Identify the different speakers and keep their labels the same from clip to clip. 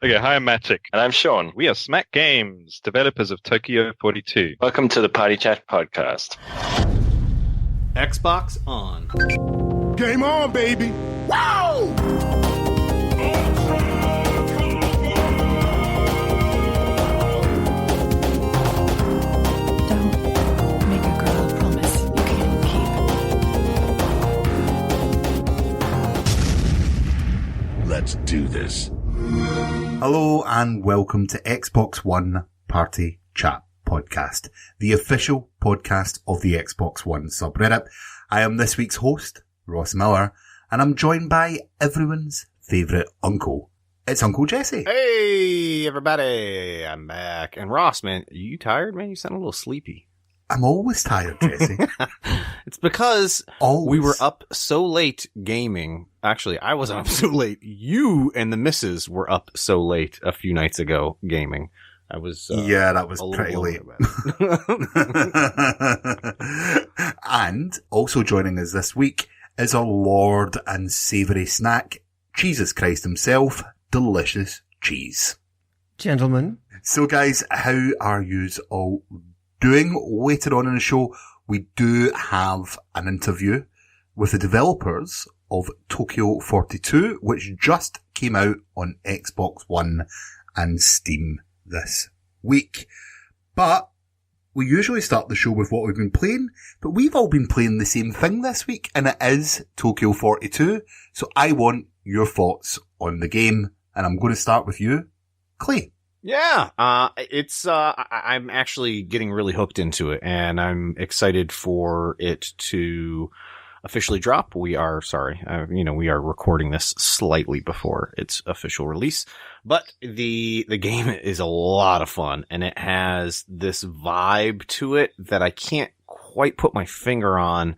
Speaker 1: Okay, hi, I'm Matic.
Speaker 2: And I'm Sean.
Speaker 1: We are SMAC Games, developers of Tokyo 42.
Speaker 2: Welcome to the Party Chat podcast.
Speaker 3: Xbox on.
Speaker 4: Game on, baby! Wow!
Speaker 5: Don't make a girl a promise you can't keep.
Speaker 4: Let's do this.
Speaker 6: Hello and welcome to Xbox One Party Chat Podcast, the official podcast of the Xbox One subreddit. I am this week's host, Ross Miller, and I'm joined by everyone's favourite uncle. It's Uncle Jessy.
Speaker 3: Hey, everybody. I'm back. And Ross, man, are you tired, man? You sound a little sleepy.
Speaker 6: I'm always tired, Jessy.
Speaker 3: It's because
Speaker 6: Always.
Speaker 3: we were up so late gaming. Actually, I wasn't up so late. You and the missus were up so late a few nights ago gaming. I was
Speaker 6: yeah, that was
Speaker 3: a little
Speaker 6: pretty
Speaker 3: blown
Speaker 6: late.
Speaker 3: about it.
Speaker 6: And also joining us this week is our Lord and Savoury Snack, Jesus Christ himself, Delicious Cheese.
Speaker 7: Gentlemen.
Speaker 6: So guys, how are yous all doing? Later on in the show, we do have an interview with the developers of Tokyo 42, which just came out on Xbox One and Steam this week. But we usually start the show with what we've been playing, but we've all been playing the same thing this week, and it is Tokyo 42. So I want your thoughts on the game, and I'm going to start with you, Clay.
Speaker 3: Yeah, I'm actually getting really hooked into it, and I'm excited for it to officially drop. We are recording this slightly before its official release, but the game is a lot of fun, and it has this vibe to it that I can't quite put my finger on.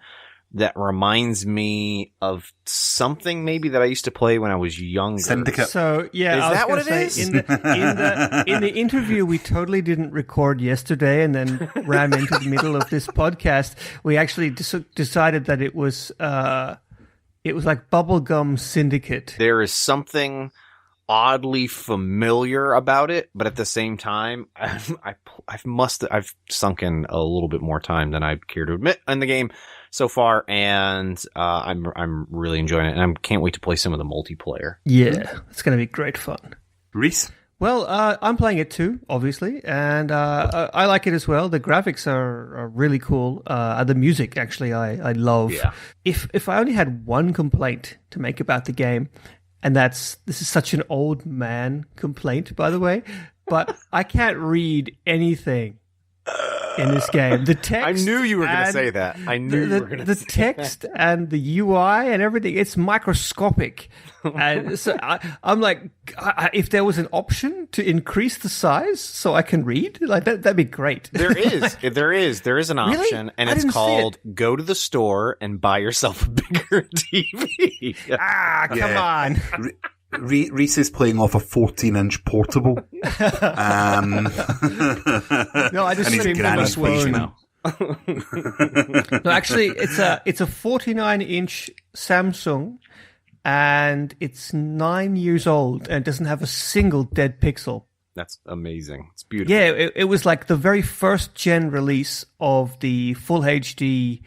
Speaker 3: That reminds me of something maybe that I used to play when I was younger.
Speaker 6: Syndicate.
Speaker 7: So, yeah,
Speaker 3: Is
Speaker 7: I was
Speaker 3: that what
Speaker 7: gonna
Speaker 3: it
Speaker 7: say,
Speaker 3: is?
Speaker 7: In the interview we totally didn't record yesterday and then ran into the middle of this podcast, we actually decided that it was like Bubblegum Syndicate.
Speaker 3: There is something oddly familiar about it, but at the same time, I've sunk in a little bit more time than I care to admit in the game so far, and I'm really enjoying it, and I can't wait to play some of the multiplayer.
Speaker 7: Yeah, it's going to be great fun.
Speaker 6: Rhys?
Speaker 7: Well, I'm playing it too, obviously, and I like it as well. The graphics are really cool. The music, actually, I love.
Speaker 3: Yeah.
Speaker 7: If I only had one complaint to make about the game, and this is such an old man complaint, by the way, but I can't read anything in this game. The text.
Speaker 3: I knew you were going to say that. I knew you were going to say
Speaker 7: the text and the UI and everything. It's microscopic, and so I'm like, if there was an option to increase the size so I can read, like that'd be great.
Speaker 3: There is an option,
Speaker 7: Really?
Speaker 3: and
Speaker 7: I
Speaker 3: it's
Speaker 7: didn't see
Speaker 3: called go to the store and buy yourself a bigger TV.
Speaker 7: Come on.
Speaker 6: Rhys is playing off a 14-inch portable.
Speaker 7: No, I just
Speaker 6: And he's
Speaker 7: streamed on my
Speaker 6: granny's
Speaker 7: phone.
Speaker 6: now.
Speaker 7: No, actually, it's a 49-inch Samsung, and it's 9 years old, and it doesn't have a single dead pixel.
Speaker 3: That's amazing. It's beautiful.
Speaker 7: Yeah, it was like the very first gen release of the full HD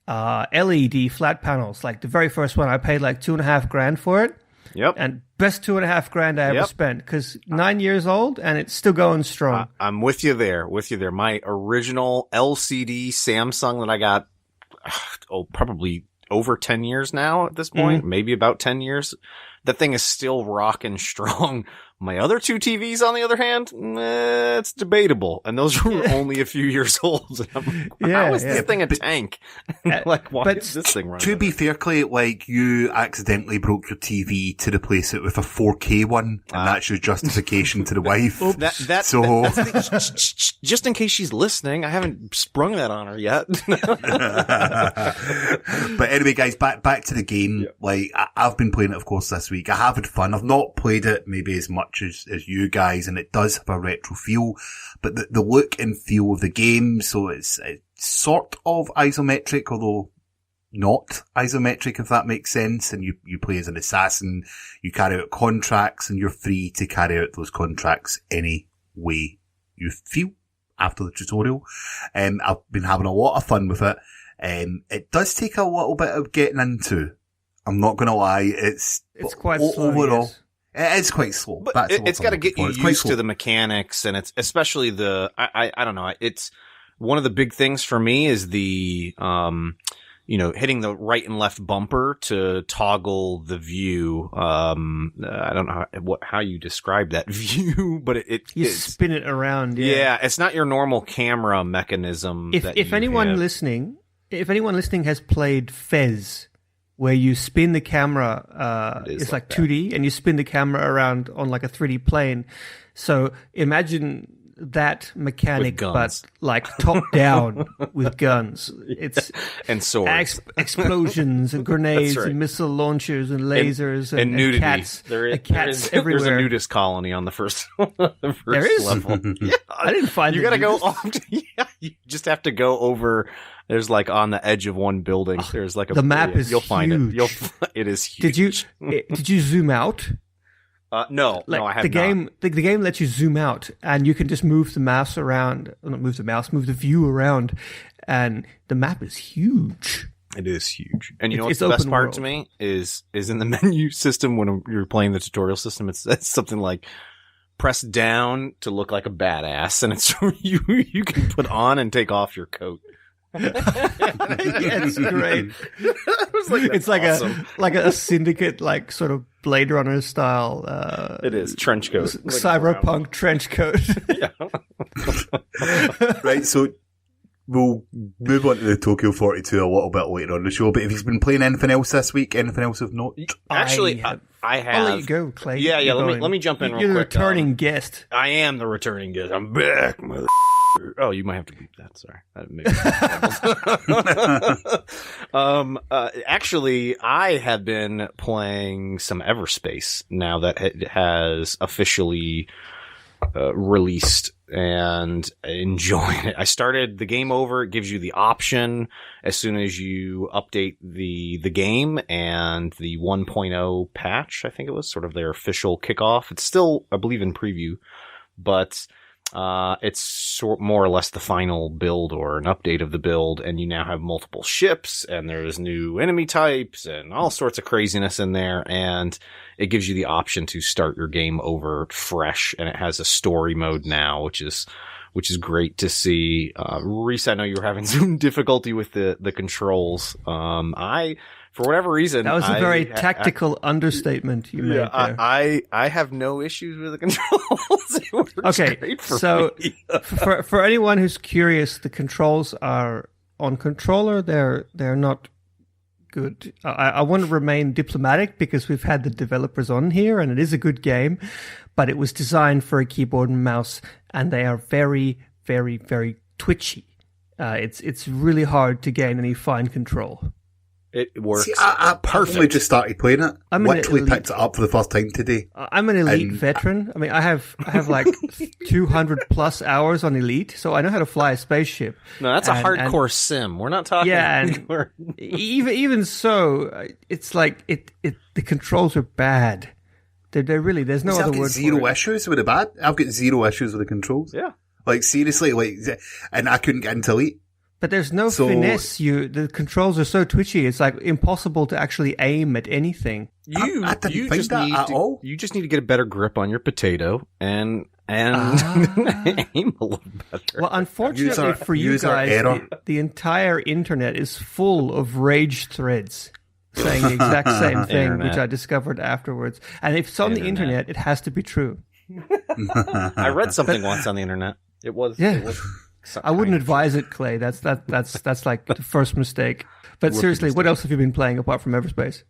Speaker 7: LED flat panels. Like the very first one, I paid like $2,500 for it.
Speaker 3: Yep.
Speaker 7: And best $2,500 I ever
Speaker 3: Yep.
Speaker 7: spent, because 9 years old and it's still going strong.
Speaker 3: I'm with you there. My original LCD Samsung that I got, probably over 10 years now at this point, maybe about 10 years. That thing is still rocking strong. My other two TVs, on the other hand, it's debatable. And those were only a few years old. And I'm like, how is this thing a tank? Like, why is this thing running?
Speaker 6: To be fair, Clay, like, you accidentally broke your TV to replace it with a 4K one, and that's your justification to the wife.
Speaker 3: That's just in case she's listening, I haven't sprung that on her yet.
Speaker 6: But anyway, guys, back to the game. Yeah. Like, I've been playing it, of course, this week. I have had fun. I've not played it maybe as much as you guys, and it does have a retro feel, but the look and feel of the game, so it's sort of isometric, although not isometric, if that makes sense, and you play as an assassin, you carry out contracts, and you're free to carry out those contracts any way you feel after the tutorial. I've been having a lot of fun with it. It does take a little bit of getting into. I'm not going to lie. It's
Speaker 7: quite slow.
Speaker 6: Overall,
Speaker 7: yes.
Speaker 6: it is quite slow.
Speaker 3: But it's got to get you used to the mechanics, and it's especially I don't know. It's one of the big things for me is the, hitting the right and left bumper to toggle the view. I don't know how you describe that view, but
Speaker 7: you spin it around.
Speaker 3: Yeah, it's not your normal camera mechanism.
Speaker 7: If anyone listening has played Fez, where you spin the camera, it's like 2D, and you spin the camera around on like a 3D plane. So imagine that mechanic, but like top down with guns. It's
Speaker 3: and swords,
Speaker 7: explosions and grenades and missile launchers and lasers and
Speaker 3: nudity.
Speaker 7: Cats. Cats everywhere.
Speaker 3: There's a nudist colony on the first
Speaker 7: there is?
Speaker 3: level. Yeah,
Speaker 7: I didn't find
Speaker 3: you gotta go off. You just have to go over. There's like on the edge of one building. There's like
Speaker 7: the map is
Speaker 3: you'll find
Speaker 7: huge.
Speaker 3: It is huge.
Speaker 7: Did you zoom out?
Speaker 3: No, I have not.
Speaker 7: The game lets you zoom out, and you can just move the mouse around. Not move the view around, and the map is huge.
Speaker 3: It is huge. And you know what's the best part to me is in the menu system when you're playing the tutorial system. It's something like press down to look like a badass, and it's you can put on and take off your coat.
Speaker 7: Yeah, it's great.
Speaker 3: It's
Speaker 7: like a Syndicate, like sort of Blade Runner style.
Speaker 3: It is trench coat,
Speaker 7: cyberpunk trench coat.
Speaker 6: Right, so we'll move on to the Tokyo 42 a little bit later on the show. But if he's been playing anything else this week, anything else of note?
Speaker 3: Actually, I have.
Speaker 7: I'll let you go, Clay.
Speaker 3: Yeah. Let me jump in.
Speaker 7: You're
Speaker 3: real
Speaker 7: the
Speaker 3: quick.
Speaker 7: returning guest.
Speaker 3: I am the returning guest. I'm back, mother. Oh, you might have to beep that. Sorry. Actually, I have been playing some Everspace now that it has officially released, and enjoying it. I started the game over. It gives you the option as soon as you update the game, and the 1.0 patch, I think it was, sort of their official kickoff. It's still, I believe, in preview, but it's more or less the final build or an update of the build, and you now have multiple ships, and there's new enemy types and all sorts of craziness in there, and it gives you the option to start your game over fresh, and it has a story mode now, which is great to see. Rhys, I know you were having some difficulty with the controls. For whatever reason,
Speaker 7: that was a very tactical understatement you made there.
Speaker 3: I have no issues with the controls. It works great for me.
Speaker 7: for anyone who's curious, the controls are on controller. They're not good. I want to remain diplomatic because we've had the developers on here, and it is a good game, but it was designed for a keyboard and mouse, and they are very, very, very twitchy. It's really hard to gain any fine control.
Speaker 3: It works.
Speaker 6: See, I personally just started playing it. I literally picked it up for the first time today.
Speaker 7: I'm an elite veteran. I mean, I have like 200 plus hours on elite, so I know how to fly a spaceship.
Speaker 3: No, that's a hardcore sim. We're not talking.
Speaker 7: Yeah, and even so, it's like the controls are bad. They're really, there's no other word for it.
Speaker 6: I've got zero issues with the bad. I've got zero issues with the controls.
Speaker 3: Yeah,
Speaker 6: like seriously, and I couldn't get into elite.
Speaker 7: But there's no finesse. The controls are so twitchy. It's like impossible to actually aim at anything.
Speaker 6: I didn't think that at all.
Speaker 3: You just need to get a better grip on your potato and aim a little better.
Speaker 7: Well, unfortunately for you guys, the entire internet is full of rage threads saying the exact same thing, which I discovered afterwards. And if it's on the internet, it has to be true.
Speaker 3: I read something once on the internet. It was.
Speaker 7: I wouldn't advise it, Clay. That's like the first mistake. But seriously, what else have you been playing apart from Everspace?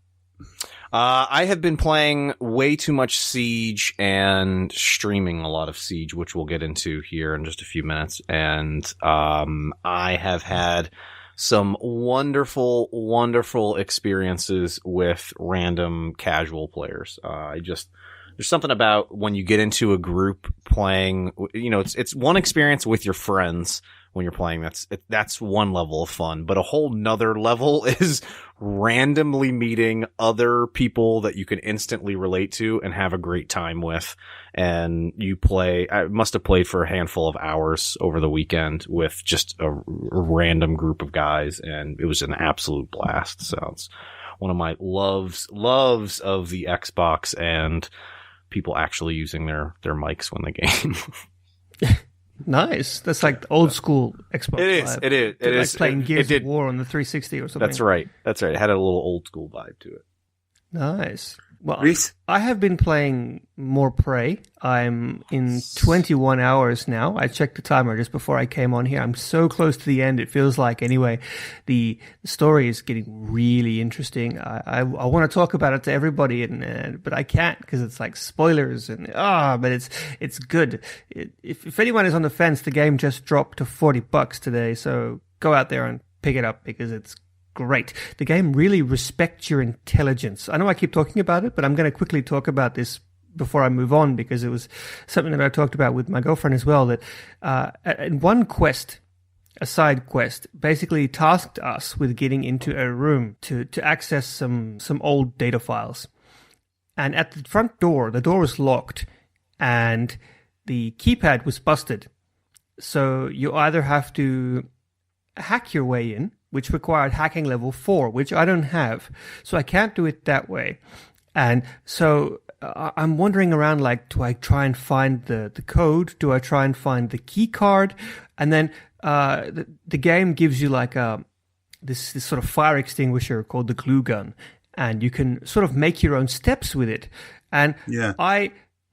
Speaker 3: I have been playing way too much Siege and streaming a lot of Siege, which we'll get into here in just a few minutes. And I have had some wonderful, wonderful experiences with random casual players. I just there's something about when you get into a group playing, it's one experience with your friends when you're playing. That's one level of fun, but a whole nother level is randomly meeting other people that you can instantly relate to and have a great time with. And I must have played for a handful of hours over the weekend with just a random group of guys, and it was an absolute blast. So it's one of my loves of the Xbox and people actually using their mics when they game.
Speaker 7: Nice. That's like old school Xbox.
Speaker 3: It is. It is.
Speaker 7: Like playing Gears of War on the 360 or something.
Speaker 3: That's right. It had a little old school vibe to it.
Speaker 7: Nice. Well,
Speaker 6: Rhys?
Speaker 7: I have been playing more Prey. I'm in 21 hours now. I checked the timer just before I came on here. I'm so close to the end, it feels like. Anyway, the story is getting really interesting. I want to talk about it to everybody, but I can't because it's like spoilers. But it's good. If anyone is on the fence, the game just dropped to $40 today. So go out there and pick it up because it's great. The game really respects your intelligence. I know I keep talking about it, but I'm going to quickly talk about this before I move on because it was something that I talked about with my girlfriend as well, that in one quest, a side quest, basically tasked us with getting into a room to access some old data files. And at the front door, the door was locked and the keypad was busted. So you either have to hack your way in, which required hacking level 4, which I don't have. So I can't do it that way. And so I'm wandering around like, do I try and find the code? Do I try and find the key card? And then the game gives you like this sort of fire extinguisher called the glue gun. And you can sort of make your own steps with it. And
Speaker 6: yeah.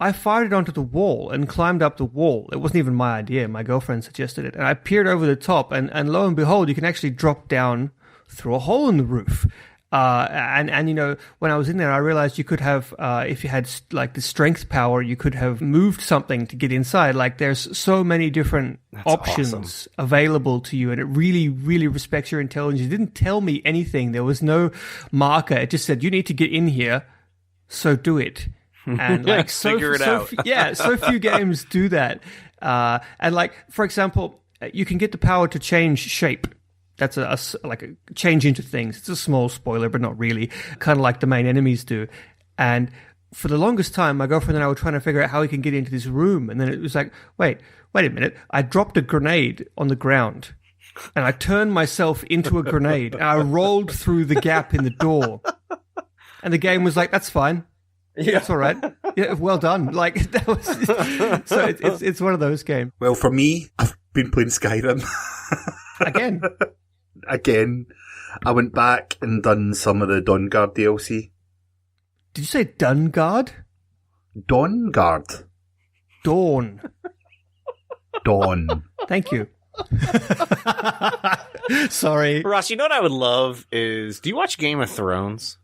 Speaker 7: I fired it onto the wall and climbed up the wall. It wasn't even my idea. My girlfriend suggested it. And I peered over the top, and lo and behold, you can actually drop down through a hole in the roof. And when I was in there, I realized you could have, if you had like the strength power, you could have moved something to get inside. Like there's so many different options available to you, and it really, really respects your intelligence. It didn't tell me anything. There was no marker. It just said, you need to get in here, so do it. And like
Speaker 3: figure it out.
Speaker 7: So few games do that. And like, for example, you can get the power to change shape. That's a change into things. It's a small spoiler, but not really. Kind of like the main enemies do. And for the longest time, my girlfriend and I were trying to figure out how we can get into this room. And then it was like, wait a minute. I dropped a grenade on the ground and I turned myself into a grenade. And I rolled through the gap in the door. And the game was like, that's fine. Yeah, that's all right. Yeah, well done. Like that was. So it's one of those games.
Speaker 6: Well, for me, I've been playing Skyrim
Speaker 7: again.
Speaker 6: I went back and done some of the Dawnguard DLC.
Speaker 7: Did you say Dawnguard?
Speaker 6: Dawnguard.
Speaker 7: Dawn. Thank you. Sorry,
Speaker 3: Ross. You know what I would love is, do you watch Game of Thrones?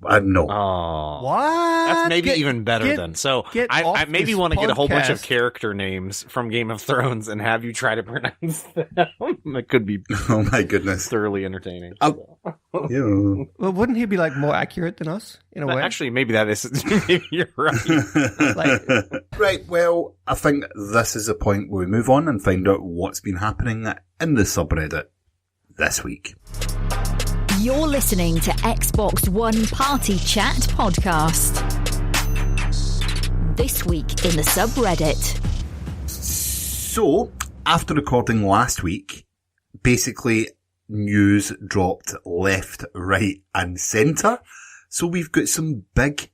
Speaker 6: No.
Speaker 3: Oh,
Speaker 7: what?
Speaker 3: That's maybe even better then. So I maybe want to get a whole bunch of character names from Game of Thrones and have you try to pronounce them. It could be,
Speaker 6: oh my goodness,
Speaker 3: thoroughly entertaining.
Speaker 6: Yeah.
Speaker 7: Well, wouldn't he be like more accurate than us in a way?
Speaker 3: Actually, maybe that is. Maybe you're right.
Speaker 6: Right. Well, I think this is the point where we move on and find out what's been happening in the subreddit this week.
Speaker 8: You're listening to Xbox One Party Chat Podcast. This week in the subreddit.
Speaker 6: So, after recording last week, basically news dropped left, right and centre. So we've got some big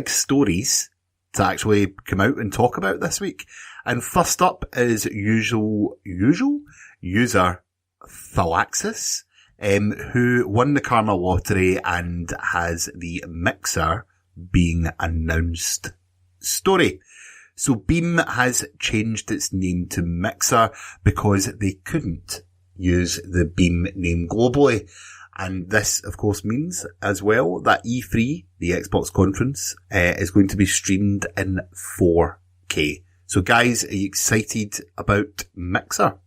Speaker 6: stories to actually come out and talk about this week. And first up is usual user Thalaxis. Who won the Karma Lottery and has the Mixer being announced story. So Beam has changed its name to Mixer because they couldn't use the Beam name globally. And this, of course, means as well that E3, the Xbox conference, is going to be streamed in 4K. So guys, are you excited about Mixer?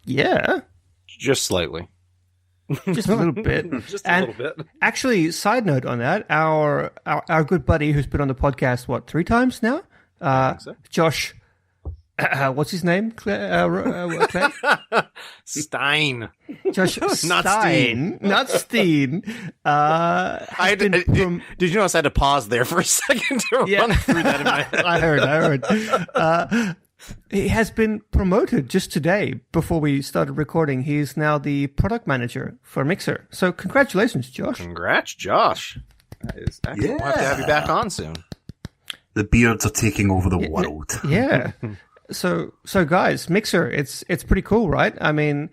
Speaker 7: Yeah.
Speaker 3: Just slightly.
Speaker 7: Just a little bit.
Speaker 3: Just a little bit.
Speaker 7: Actually, side note on that, our good buddy who's been on the podcast, 3 times now?
Speaker 3: So.
Speaker 7: Josh, what's his name? Claire?
Speaker 3: Stein.
Speaker 7: Josh
Speaker 3: Not
Speaker 7: Stein. Not Steen.
Speaker 3: Did you notice I had to pause there for a second to run through that in my head?
Speaker 7: I heard. He has been promoted just today before we started recording. He's now the product manager for Mixer. So congratulations, Josh.
Speaker 3: Congrats, Josh. That is excellent. We'll have to have you back on soon.
Speaker 6: The beards are taking over the world.
Speaker 7: Yeah. So guys, Mixer, it's pretty cool, right? I mean,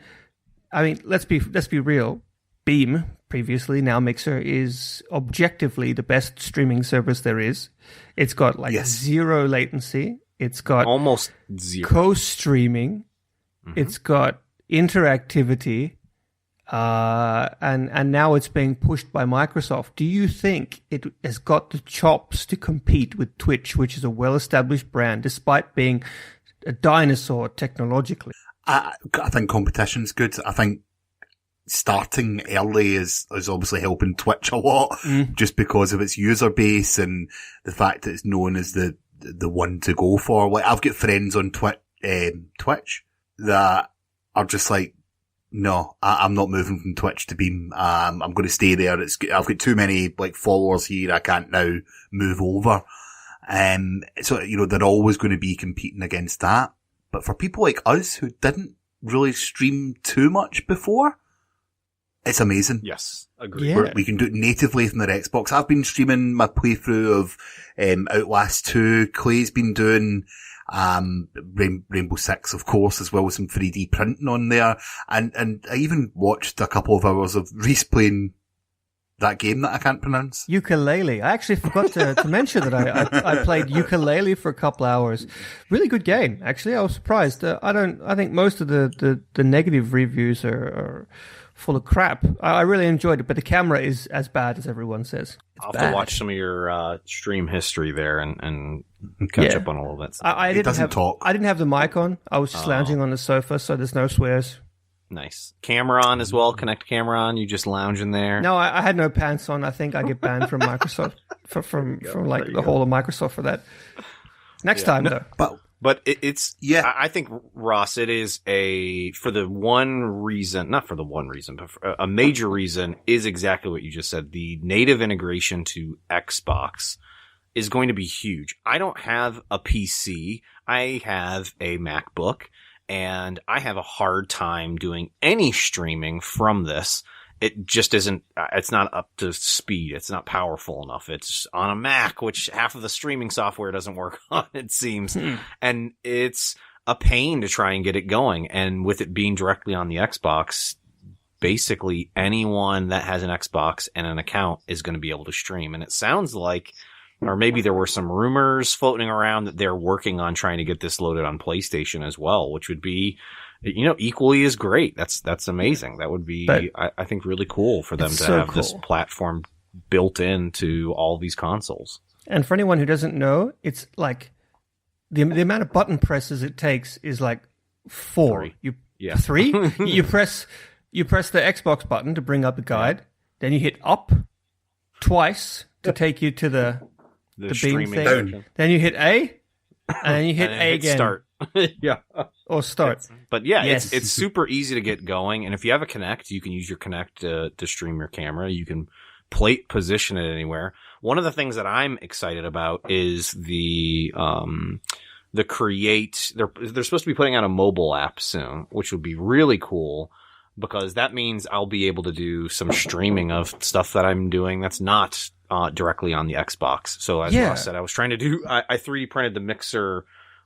Speaker 7: let's be real. Beam, previously, now Mixer, is objectively the best streaming service there is. It's got zero latency. It's got
Speaker 3: almost zero
Speaker 7: co-streaming. Mm-hmm. It's got interactivity. And now it's being pushed by Microsoft. Do you think it has got the chops to compete with Twitch, which is a well-established brand, despite being a dinosaur technologically?
Speaker 6: I think competition's good. I think starting early is obviously helping Twitch a lot, just because of its user base and the fact that it's known as the one to go for. Like, I've got friends on Twitch that are just like, no, I'm not moving from Twitch to Beam. I'm going to stay there. I've got too many followers here. I can't now move over. So, they're always going to be competing against that. But for people like us who didn't really stream too much before, it's amazing.
Speaker 3: Yes, agreed.
Speaker 7: Yeah.
Speaker 6: We can do it natively from their Xbox. I've been streaming my playthrough of Outlast 2. Clay's been doing Rainbow Six, of course, as well as some 3D printing on there. And I even watched a couple of hours of Rhys playing that game that I can't pronounce.
Speaker 7: Ukulele. I actually forgot to mention that I played ukulele for a couple hours. Really good game, actually. I was surprised. I think most of the negative reviews are full of crap. I really enjoyed it, but the camera is as bad as everyone says.
Speaker 3: I'll have to watch some of your stream history there and catch up on all of that stuff.
Speaker 7: I didn't
Speaker 6: talk.
Speaker 7: I didn't have the mic on. I was just lounging on the sofa, so there's no swears.
Speaker 3: Nice. Camera on as well. Connect camera on. You just lounging there.
Speaker 7: No, I had no pants on. I think I get banned from Microsoft from the whole of Microsoft for that. Next time, though.
Speaker 3: But it's I think, Ross, it is for the one reason, not for the one reason, but for a major reason is exactly what you just said. The native integration to Xbox is going to be huge. I don't have a PC. I have a MacBook, and I have a hard time doing any streaming from this. It just isn't, it's not up to speed. It's not powerful enough. It's on a Mac, which half of the streaming software doesn't work on, it seems. And it's a pain to try and get it going. And with it being directly on the Xbox, basically anyone that has an Xbox and an account is going to be able to stream. And it sounds like, or maybe there were some rumors floating around that they're working on trying to get this loaded on PlayStation as well, which would be, equally as great. That's amazing. That would be, I think, really cool for them to have this platform built into all these consoles.
Speaker 7: And for anyone who doesn't know, it's like the amount of button presses it takes is like 4.
Speaker 3: 3.
Speaker 7: 3? You press the Xbox button to bring up the guide, then you hit up twice to take you to the beam thing.
Speaker 6: Down.
Speaker 7: Then you hit A, and then you hit A again.
Speaker 3: Start. Yeah.
Speaker 7: Or start.
Speaker 3: But yeah, it's super easy to get going. And if you have a Kinect, you can use your Kinect to stream your camera. You can position it anywhere. One of the things that I'm excited about is the Create. They're supposed to be putting out a mobile app soon, which would be really cool, because that means I'll be able to do some streaming of stuff that I'm doing that's not directly on the Xbox. So as Ross said, I was trying to do, I 3D printed the Mixer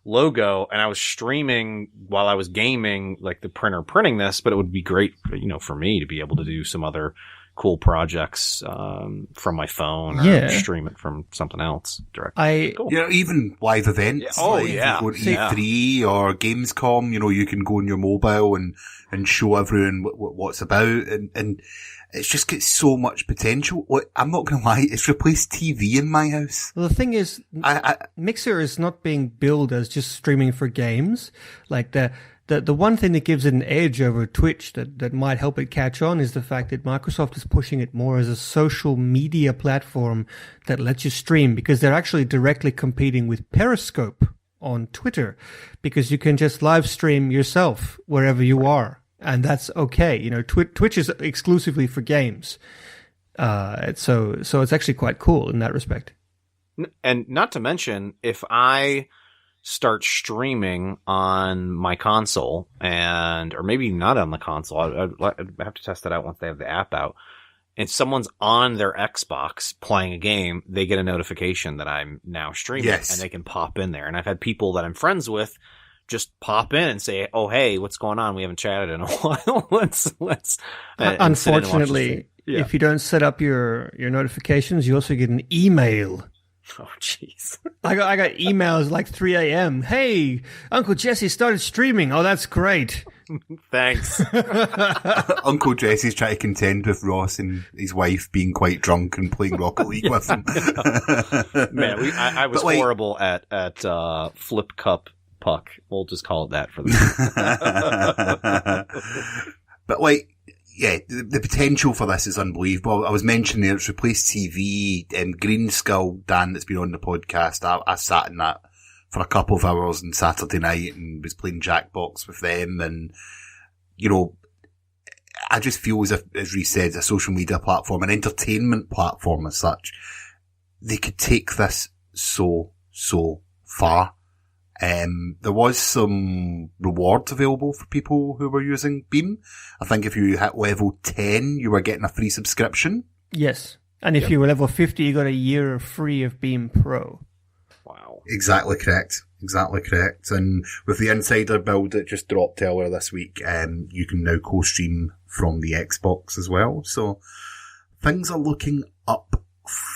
Speaker 3: logo, and I was streaming while I was gaming, like the printer printing this, but it would be great, for me to be able to do some other cool projects from my phone or stream it from something else directly.
Speaker 6: Cool. even live events. If you go to E3 or Gamescom, you can go on your mobile and show everyone what's about. And it's just got so much potential. Like, I'm not going to lie, it's replaced TV in my house.
Speaker 7: Well, the thing is, Mixer is not being billed as just streaming for games. Like the one thing that gives it an edge over Twitch that might help it catch on is the fact that Microsoft is pushing it more as a social media platform that lets you stream, because they're actually directly competing with Periscope on Twitter, because you can just live stream yourself wherever you are. And that's okay. You know, Twitch is exclusively for games. So it's actually quite cool in that respect.
Speaker 3: And not to mention, if I start streaming on my console or maybe not on the console, I'd have to test that out once they have the app out, and someone's on their Xbox playing a game, they get a notification that I'm now streaming, and they can pop in there. And I've had people that I'm friends with just pop in and say, "Oh, hey, what's going on? We haven't chatted in a while. let's."
Speaker 7: Unfortunately, if you don't set up your notifications, you also get an email.
Speaker 3: Oh, jeez.
Speaker 7: I got emails like 3 a.m. Hey, Uncle Jessy started streaming. Oh, that's great.
Speaker 3: Thanks.
Speaker 6: Uncle Jessy's trying to contend with Ross and his wife being quite drunk and playing Rocket League with him.
Speaker 3: Man, I was horrible at Flip Cup Puck. We'll just call it that for the
Speaker 6: But like, yeah, the potential for this is unbelievable. I was mentioning there, it's replaced TV, Green Skull, Dan, that's been on the podcast. I sat in that for a couple of hours on Saturday night and was playing Jackbox with them. And, you know, I just feel as if, as Rhys said, a social media platform, an entertainment platform as such, they could take this so far. There was some rewards available for people who were using Beam. I think if you hit level 10, you were getting a free subscription.
Speaker 7: Yes. And if you were level 50, you got a year free of Beam Pro.
Speaker 3: Wow.
Speaker 6: Exactly correct. And with the Insider build that just dropped earlier this week, you can now co-stream from the Xbox as well. So things are looking up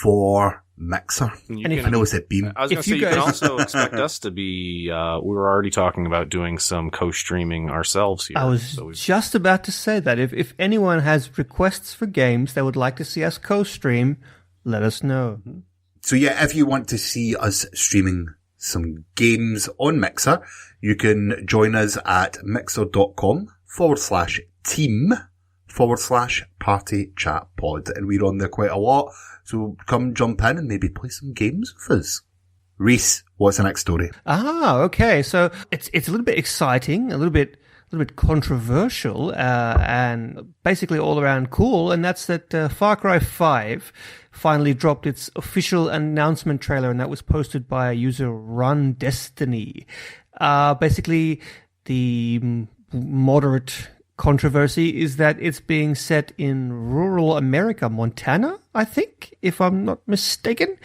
Speaker 6: for Mixer. I know it's a Beam.
Speaker 3: I was going to say, you can also expect us to be, we were already talking about doing some co-streaming ourselves here.
Speaker 7: I was just about to say that. If anyone has requests for games they would like to see us co-stream, let us know.
Speaker 6: So yeah, if you want to see us streaming some games on Mixer, you can join us at mixer.com/team/party chat pod. And we're on there quite a lot. So come jump in and maybe play some games with us. Rhys, what's the next story?
Speaker 7: Okay. So it's a little bit exciting, a little bit controversial, and basically all around cool. And that's that Far Cry 5 finally dropped its official announcement trailer, and that was posted by user Run Destiny. Basically, the moderate controversy is that it's being set in rural America, Montana, I think, if I'm not mistaken.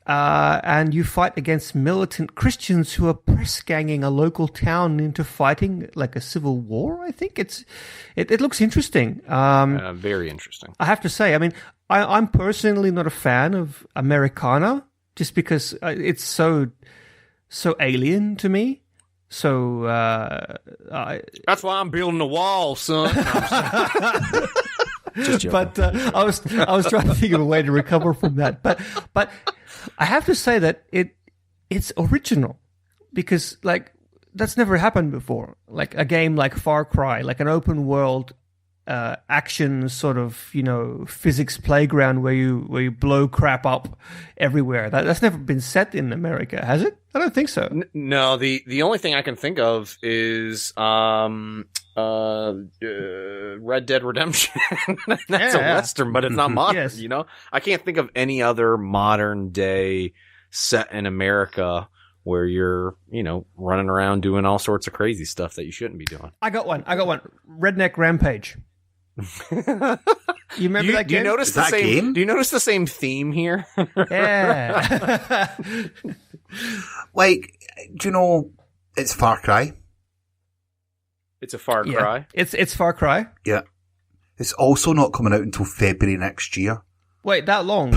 Speaker 7: And you fight against militant Christians who are press ganging a local town into fighting like a civil war. I think it looks interesting.
Speaker 3: Very interesting.
Speaker 7: I have to say, I mean, I'm personally not a fan of Americana just because it's so alien to me. So
Speaker 3: that's why I'm building a wall, son.
Speaker 7: But I was trying to think of a way to recover from that. But I have to say that it's original because like that's never happened before. Like a game like Far Cry, like an open world action sort of, you know, physics playground where you blow crap up everywhere. That's never been set in America, has it? I don't think so.
Speaker 3: No, the only thing I can think of is Red Dead Redemption. That's a Western, but it's not modern,
Speaker 7: yes.
Speaker 3: You know? I can't think of any other modern day set in America where you're, you know, running around doing all sorts of crazy stuff that you shouldn't be doing.
Speaker 7: I got one. Redneck Rampage. You remember that game?
Speaker 3: Do you notice the same theme here?
Speaker 7: Yeah.
Speaker 6: Like, do you know it's Far Cry?
Speaker 3: It's a Far Cry.
Speaker 7: It's Far Cry.
Speaker 6: Yeah. It's also not coming out until February next year.
Speaker 7: Wait, that long?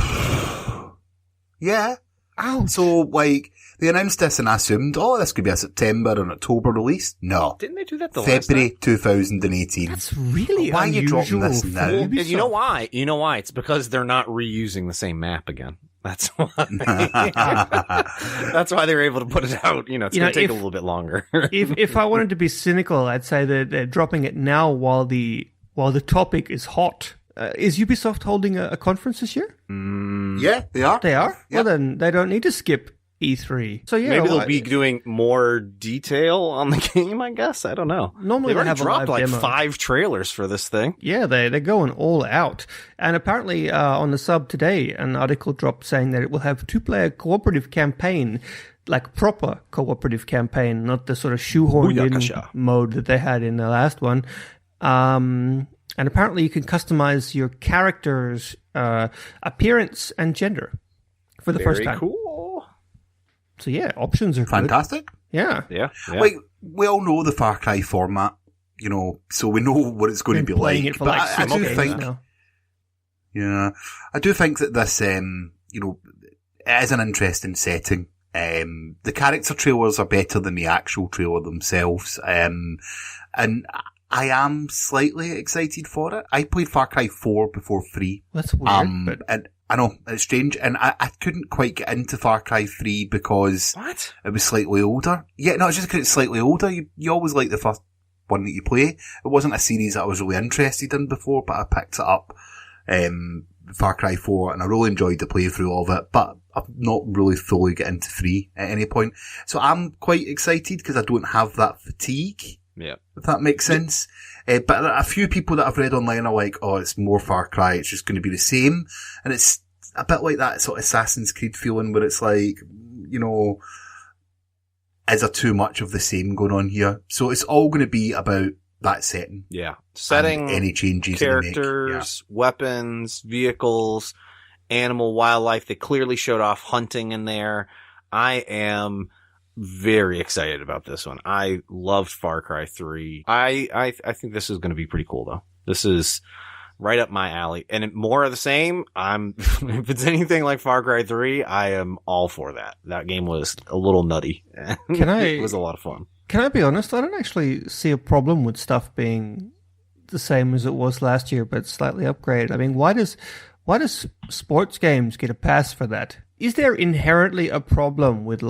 Speaker 6: Yeah.
Speaker 7: Ouch.
Speaker 6: So, like, They announced this and I assumed, this could be a September or October release. No.
Speaker 3: Didn't they do that the
Speaker 6: February
Speaker 3: last time?
Speaker 6: 2018.
Speaker 7: That's really
Speaker 6: Why are you dropping
Speaker 7: unusual
Speaker 6: this
Speaker 7: for
Speaker 6: now?
Speaker 7: Ubisoft.
Speaker 3: You know why? It's because they're not reusing the same map again. That's why. That's why they were able to put it out. It's going to take a little bit longer.
Speaker 7: if I wanted to be cynical, I'd say that they're dropping it now while the topic is hot. Is Ubisoft holding a conference this year?
Speaker 6: Yeah, they are.
Speaker 7: They are?
Speaker 6: Yeah.
Speaker 7: Well, then they don't need to skip E3. So yeah,
Speaker 3: maybe they'll be doing more detail on the game, I guess. I don't know.
Speaker 7: Normally
Speaker 3: They've
Speaker 7: they
Speaker 3: already
Speaker 7: have a
Speaker 3: dropped
Speaker 7: live
Speaker 3: like
Speaker 7: demo.
Speaker 3: 5 trailers for this thing.
Speaker 7: Yeah, they're going all out. And apparently on the sub today, an article dropped saying that it will have 2-player cooperative campaign, like proper cooperative campaign, not the sort of shoehorned in mode that they had in the last one. And apparently you can customize your character's appearance and gender for the first time.
Speaker 3: Very cool.
Speaker 7: So yeah, options are
Speaker 6: Fantastic.
Speaker 7: Good. Yeah.
Speaker 6: Like, we all know the Far Cry format, so we know what it's going to be
Speaker 7: playing
Speaker 6: like.
Speaker 7: it for
Speaker 6: But
Speaker 7: like
Speaker 6: I
Speaker 7: 6
Speaker 6: do
Speaker 7: days
Speaker 6: think,
Speaker 7: now.
Speaker 6: I do think that this, it is an interesting setting. The character trailers are better than the actual trailer themselves. And I am slightly excited for it. I played Far Cry 4 before 3.
Speaker 7: That's weird, but
Speaker 6: And I know, it's strange. And I couldn't quite get into Far Cry 3 because it was slightly older. Yeah, no, it's just because it's slightly older. You always like the first one that you play. It wasn't a series that I was really interested in before, but I picked it up, Far Cry 4, and I really enjoyed the playthrough of it, but I've not really fully get into 3 at any point. So I'm quite excited because I don't have that fatigue.
Speaker 3: Yeah.
Speaker 6: If that makes sense. But a few people that I've read online are like, it's more Far Cry, it's just going to be the same. And it's a bit like that sort of Assassin's Creed feeling where it's like, is there too much of the same going on here? So it's all going to be about that setting.
Speaker 3: Yeah. Setting,
Speaker 6: any changes
Speaker 3: characters, weapons, vehicles, animal, wildlife. They clearly showed off hunting in there. I am very excited about this one. I loved Far Cry 3. I think this is going to be pretty cool though. This is right up my alley. And more of the same. If it's anything like Far Cry 3, I am all for that. That game was a little nutty. It was a lot of fun.
Speaker 7: Can I be honest? I don't actually see a problem with stuff being the same as it was last year, but slightly upgraded. I mean, why does sports games get a pass for that? Is there inherently a problem with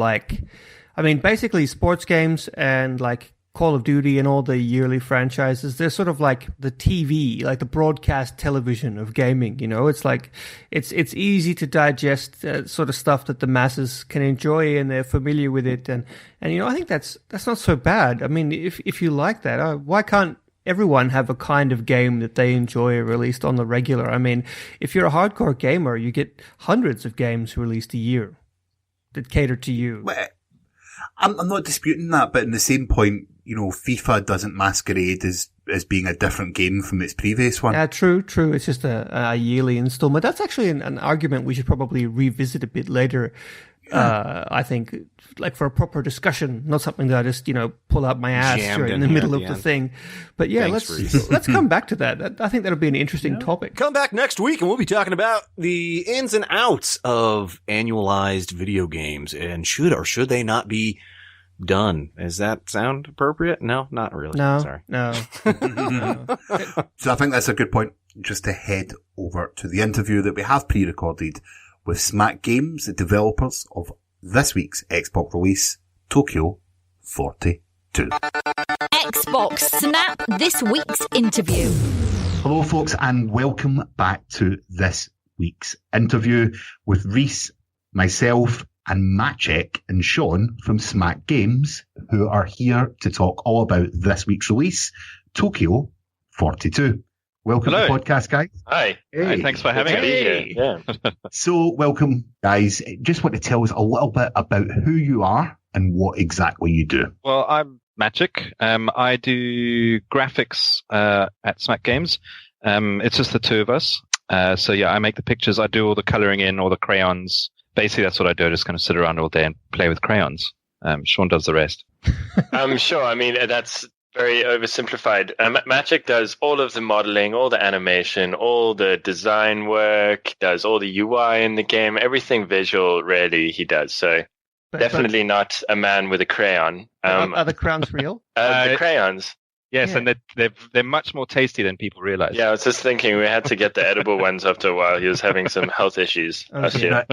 Speaker 7: basically sports games and like Call of Duty and all the yearly franchises, they're sort of like the TV, like the broadcast television of gaming, It's like, it's easy to digest sort of stuff that the masses can enjoy and they're familiar with it. And I think that's not so bad. I mean, if you like that, why can't everyone have a kind of game that they enjoy released on the regular? I mean, if you're a hardcore gamer, you get hundreds of games released a year that cater to you.
Speaker 6: I'm not disputing that, but in the same point, FIFA doesn't masquerade as being a different game from its previous one.
Speaker 7: Yeah, true. It's just a yearly installment. That's actually an argument we should probably revisit a bit later. I think, like for a proper discussion, not something that I just, pull out my ass in the middle of the thing. But yeah, let's come back to that. I think that'll be an interesting topic.
Speaker 3: Come back next week and we'll be talking about the ins and outs of annualized video games and should or should they not be done. Does that sound appropriate? No, not really.
Speaker 7: No,
Speaker 3: sorry.
Speaker 7: No.
Speaker 6: So I think that's a good point just to head over to the interview that we have pre-recorded with SMAC Games, the developers of this week's Xbox release, Tokyo 42.
Speaker 8: Xbox Snap this week's interview.
Speaker 6: Hello folks and welcome back to this week's interview with Rhys, myself and Maciek and Sean from SMAC Games, who are here to talk all about this week's release, Tokyo 42. Welcome
Speaker 1: Hello.
Speaker 6: to the podcast, guys.
Speaker 1: Hi.
Speaker 6: Hey.
Speaker 1: Hi, thanks for having me.
Speaker 2: Yeah.
Speaker 6: So, welcome, guys. Just want to tell us a little bit about who you are and what exactly you do.
Speaker 1: Well, I'm Maciek. I do graphics at SMAC Games. It's just the two of us. So yeah, I make the pictures. I do all the coloring in, all the crayons. Basically, that's what I do. I just kind of sit around all day and play with crayons. Sean does the rest.
Speaker 2: I'm sure. I mean, that's very oversimplified. Maciek does all of the modeling, all the animation, all the design work, does all the UI in the game, everything visual, really, he does. So Definitely not a man with a crayon.
Speaker 7: Are the crowns real?
Speaker 2: The crayons.
Speaker 1: Yes,
Speaker 7: Yeah.
Speaker 1: and they're much more tasty than people realize.
Speaker 2: Yeah, I was just thinking we had to get the edible ones after a while. He was having some health issues last year.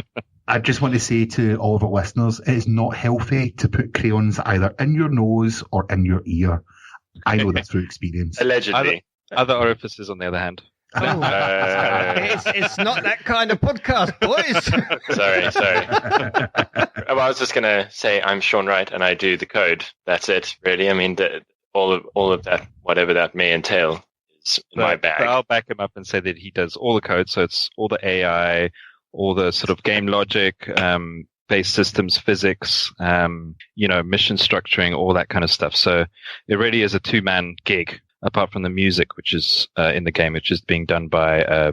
Speaker 6: I just want to say to all of our listeners, it is not healthy to put crayons either in your nose or in your ear. I know that through experience.
Speaker 2: Allegedly.
Speaker 1: Other orifices, on the other hand.
Speaker 7: Oh, it's not that kind of podcast, boys.
Speaker 2: Sorry. Well, I was just going to say I'm Sean Wright and I do the code. That's it, really. I mean, all of that, whatever that may entail, is in my bag.
Speaker 1: But I'll back him up and say that he does all the code. So it's all the AI, all the sort of game logic, based systems, physics, mission structuring, all that kind of stuff. So it really is a two-man gig, apart from the music, which is in the game, which is being done by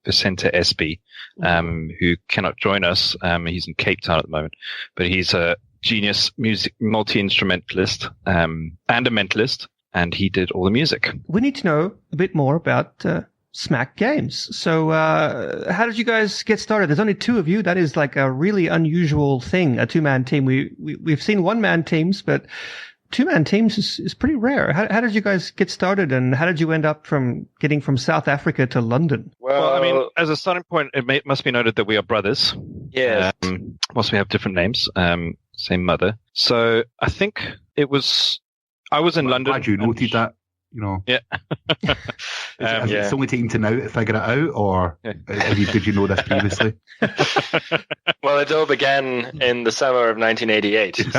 Speaker 1: Vicente Espy, who cannot join us. He's in Cape Town at the moment, but he's a genius music multi-instrumentalist and a mentalist, and he did all the music.
Speaker 7: We need to know a bit more about SMAC Games. So how did you guys get started? There's only two of you. That is like a really unusual thing, a two-man team. We've seen one-man teams, but two-man teams is pretty rare. How did you guys get started, and how did you end up getting from South Africa to London?
Speaker 1: Well, I mean, as a starting point, it must be noted that we are brothers.
Speaker 2: Yeah.
Speaker 1: Whilst we have different names, same mother. So I think I was in London.
Speaker 6: Glad you noted that.
Speaker 1: Yeah.
Speaker 6: It's only taken to now to figure it out, or did you know this previously?
Speaker 2: Well, it all began in the summer of 1988. You see.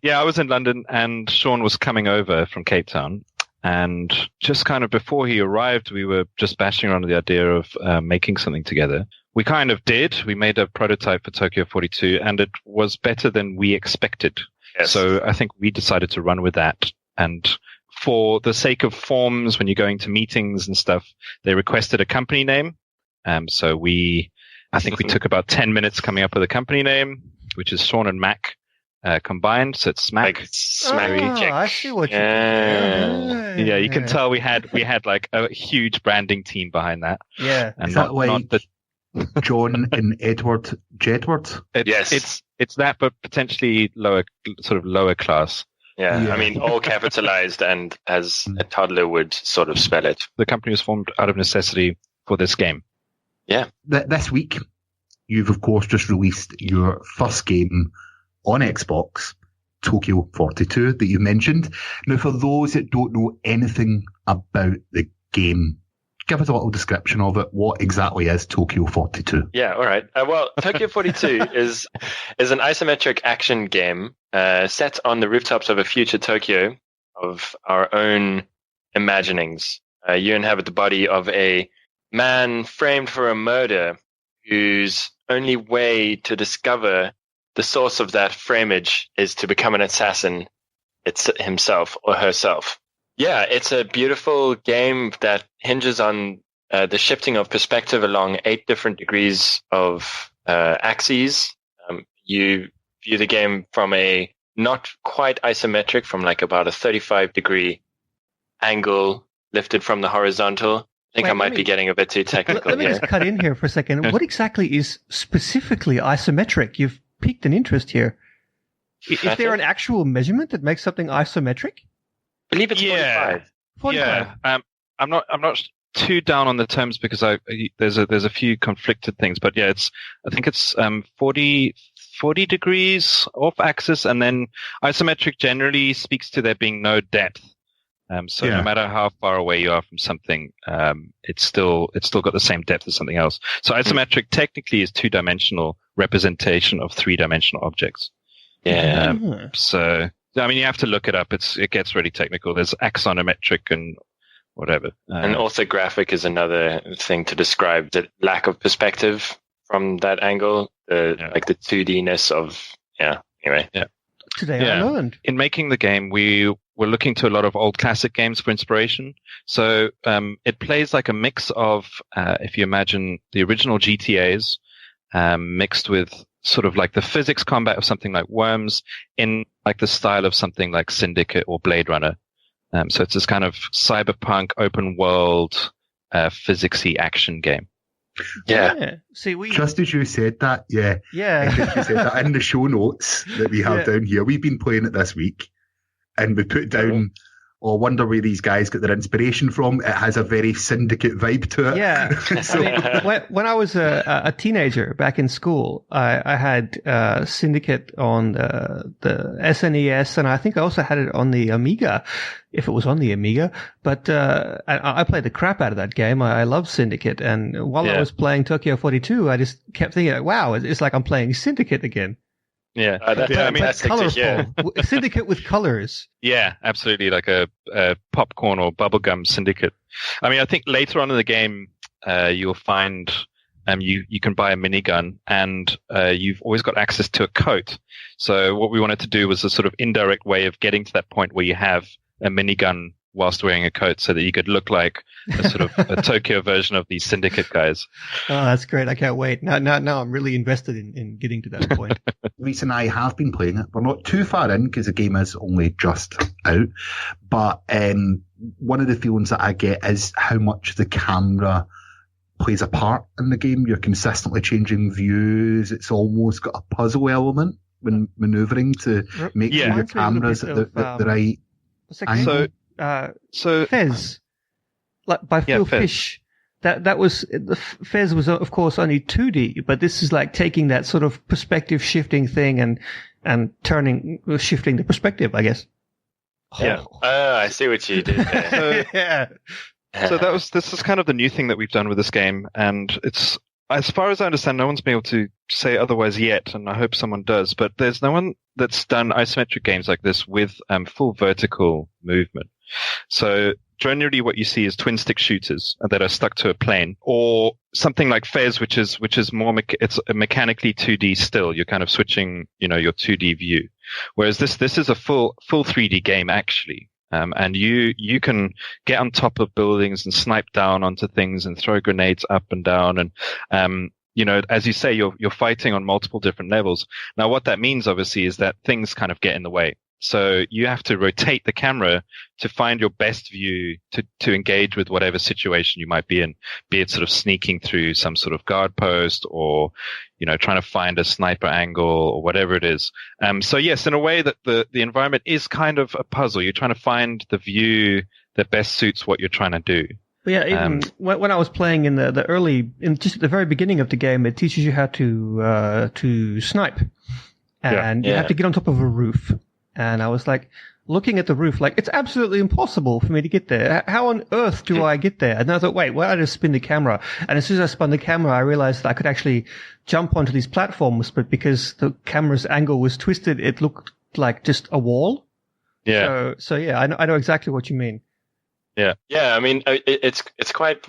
Speaker 1: Yeah, I was in London, and Sean was coming over from Cape Town. And just kind of before he arrived, we were just bashing around the idea of making something together. We kind of did. We made a prototype for Tokyo 42, and it was better than we expected.
Speaker 2: Yes.
Speaker 1: So I think we decided to run with that. And for the sake of forms, when you're going to meetings and stuff, they requested a company name. So I think we took about 10 minutes coming up with a company name, which is Sean and Mac combined. So it's SMAC.
Speaker 2: Like SMAC.
Speaker 7: I see what you're doing.
Speaker 1: Yeah, you can tell we had like a huge branding team behind that.
Speaker 7: Yeah.
Speaker 1: And
Speaker 6: Is that like John and Edward Jedward?
Speaker 1: It's that, but potentially lower class.
Speaker 2: Yeah, I mean, all capitalized and as a toddler would sort of spell it.
Speaker 1: The company was formed out of necessity for this game.
Speaker 2: Yeah.
Speaker 6: This week, you've of course just released your first game on Xbox, Tokyo 42, that you mentioned. Now, for those that don't know anything about the game, give us a little description of it. What exactly is Tokyo 42?
Speaker 2: Yeah, all right. Well, Tokyo 42 is an isometric action game set on the rooftops of a future Tokyo of our own imaginings. You inhabit the body of a man framed for a murder whose only way to discover the source of that frameage is to become an assassin himself or herself. Yeah, it's a beautiful game that hinges on the shifting of perspective along 8 different degrees of axes. You view the game from a not quite isometric, from like about a 35-degree angle lifted from the horizontal. I think I might be getting a bit too technical
Speaker 7: Let me
Speaker 2: here.
Speaker 7: just cut in here for a second. What exactly is specifically isometric? You've piqued an interest here. Is there an actual measurement that makes something isometric?
Speaker 2: I believe it's 45.
Speaker 7: 45.
Speaker 1: Yeah, I'm not too down on the terms because there's a few conflicted things, but yeah, I think it's 40 degrees off axis, and then isometric generally speaks to there being no depth. So no matter how far away you are from something, it's still got the same depth as something else. So isometric technically is 2-dimensional representation of 3-dimensional objects.
Speaker 2: Yeah.
Speaker 1: So I mean, you have to look it up. It gets really technical. There's axonometric and whatever.
Speaker 2: And orthographic is another thing to describe the lack of perspective from that angle, like the 2D-ness of, anyway. Yeah.
Speaker 7: Today I learned.
Speaker 1: In making the game, we were looking to a lot of old classic games for inspiration. So it plays like a mix of, if you imagine the original GTAs, mixed with sort of like the physics combat of something like Worms in like the style of something like Syndicate or Blade Runner. So it's this kind of cyberpunk open world, physicsy action game.
Speaker 2: Yeah.
Speaker 7: See, we
Speaker 6: Just as you said that, Just as you said that in the show notes that we have down here, we've been playing it this week, and we put down. I wonder where these guys get their inspiration from. It has a very Syndicate vibe to it.
Speaker 7: Yeah. I mean, when I was a teenager back in school, I had Syndicate on the SNES, and I think I also had it on the Amiga, if it was on the Amiga. But I played the crap out of that game. I love Syndicate. And while I was playing Tokyo 42, I just kept thinking, wow, it's like I'm playing Syndicate again.
Speaker 1: Yeah,
Speaker 2: that's fantastic to hear.
Speaker 7: Syndicate with colors.
Speaker 1: Yeah, absolutely, like a popcorn or bubblegum Syndicate. I mean, I think later on in the game, you'll find you can buy a minigun, and you've always got access to a coat. So what we wanted to do was a sort of indirect way of getting to that point where you have a minigun whilst wearing a coat, so that you could look like a sort of a Tokyo version of these Syndicate guys.
Speaker 7: Oh, that's great. I can't wait. Now I'm really invested in getting to that point.
Speaker 6: Rhys and I have been playing it. We're not too far in because the game is only just out. But one of the feelings that I get is how much the camera plays a part in the game. You're consistently changing views. It's almost got a puzzle element when maneuvering to make sure your camera's at the right angle.
Speaker 1: So
Speaker 7: Fez, like by Phil Fish, that was Fez was of course only 2D, but this is like taking that sort of perspective shifting thing and shifting the perspective, I guess.
Speaker 2: Yeah. Oh, I see what you did there.
Speaker 1: So this is kind of the new thing that we've done with this game, and it's, as far as I understand, no one's been able to say otherwise yet, and I hope someone does, but there's no one that's done isometric games like this with full vertical movement. So generally what you see is twin stick shooters that are stuck to a plane, or something like Fez, which is more it's mechanically 2D still. You're kind of switching, your 2D view. Whereas this is a full 3D game actually. And you can get on top of buildings and snipe down onto things and throw grenades up and down. And, as you say, you're fighting on multiple different levels. Now, what that means, obviously, is that things kind of get in the way. So you have to rotate the camera to find your best view to engage with whatever situation you might be in, be it sort of sneaking through some sort of guard post or, trying to find a sniper angle or whatever it is. So yes, in a way that the environment is kind of a puzzle. You're trying to find the view that best suits what you're trying to do.
Speaker 7: But yeah, even when I was playing in the early, just at the very beginning of the game, it teaches you how to snipe, and you have to get on top of a roof. And I was like, looking at the roof, like, it's absolutely impossible for me to get there. How on earth do I get there? And I thought, wait, why don't I just spin the camera? And as soon as I spun the camera, I realized that I could actually jump onto these platforms, but because the camera's angle was twisted, it looked like just a wall.
Speaker 1: Yeah.
Speaker 7: So yeah, I know exactly what you mean.
Speaker 2: Yeah. Yeah. I mean, it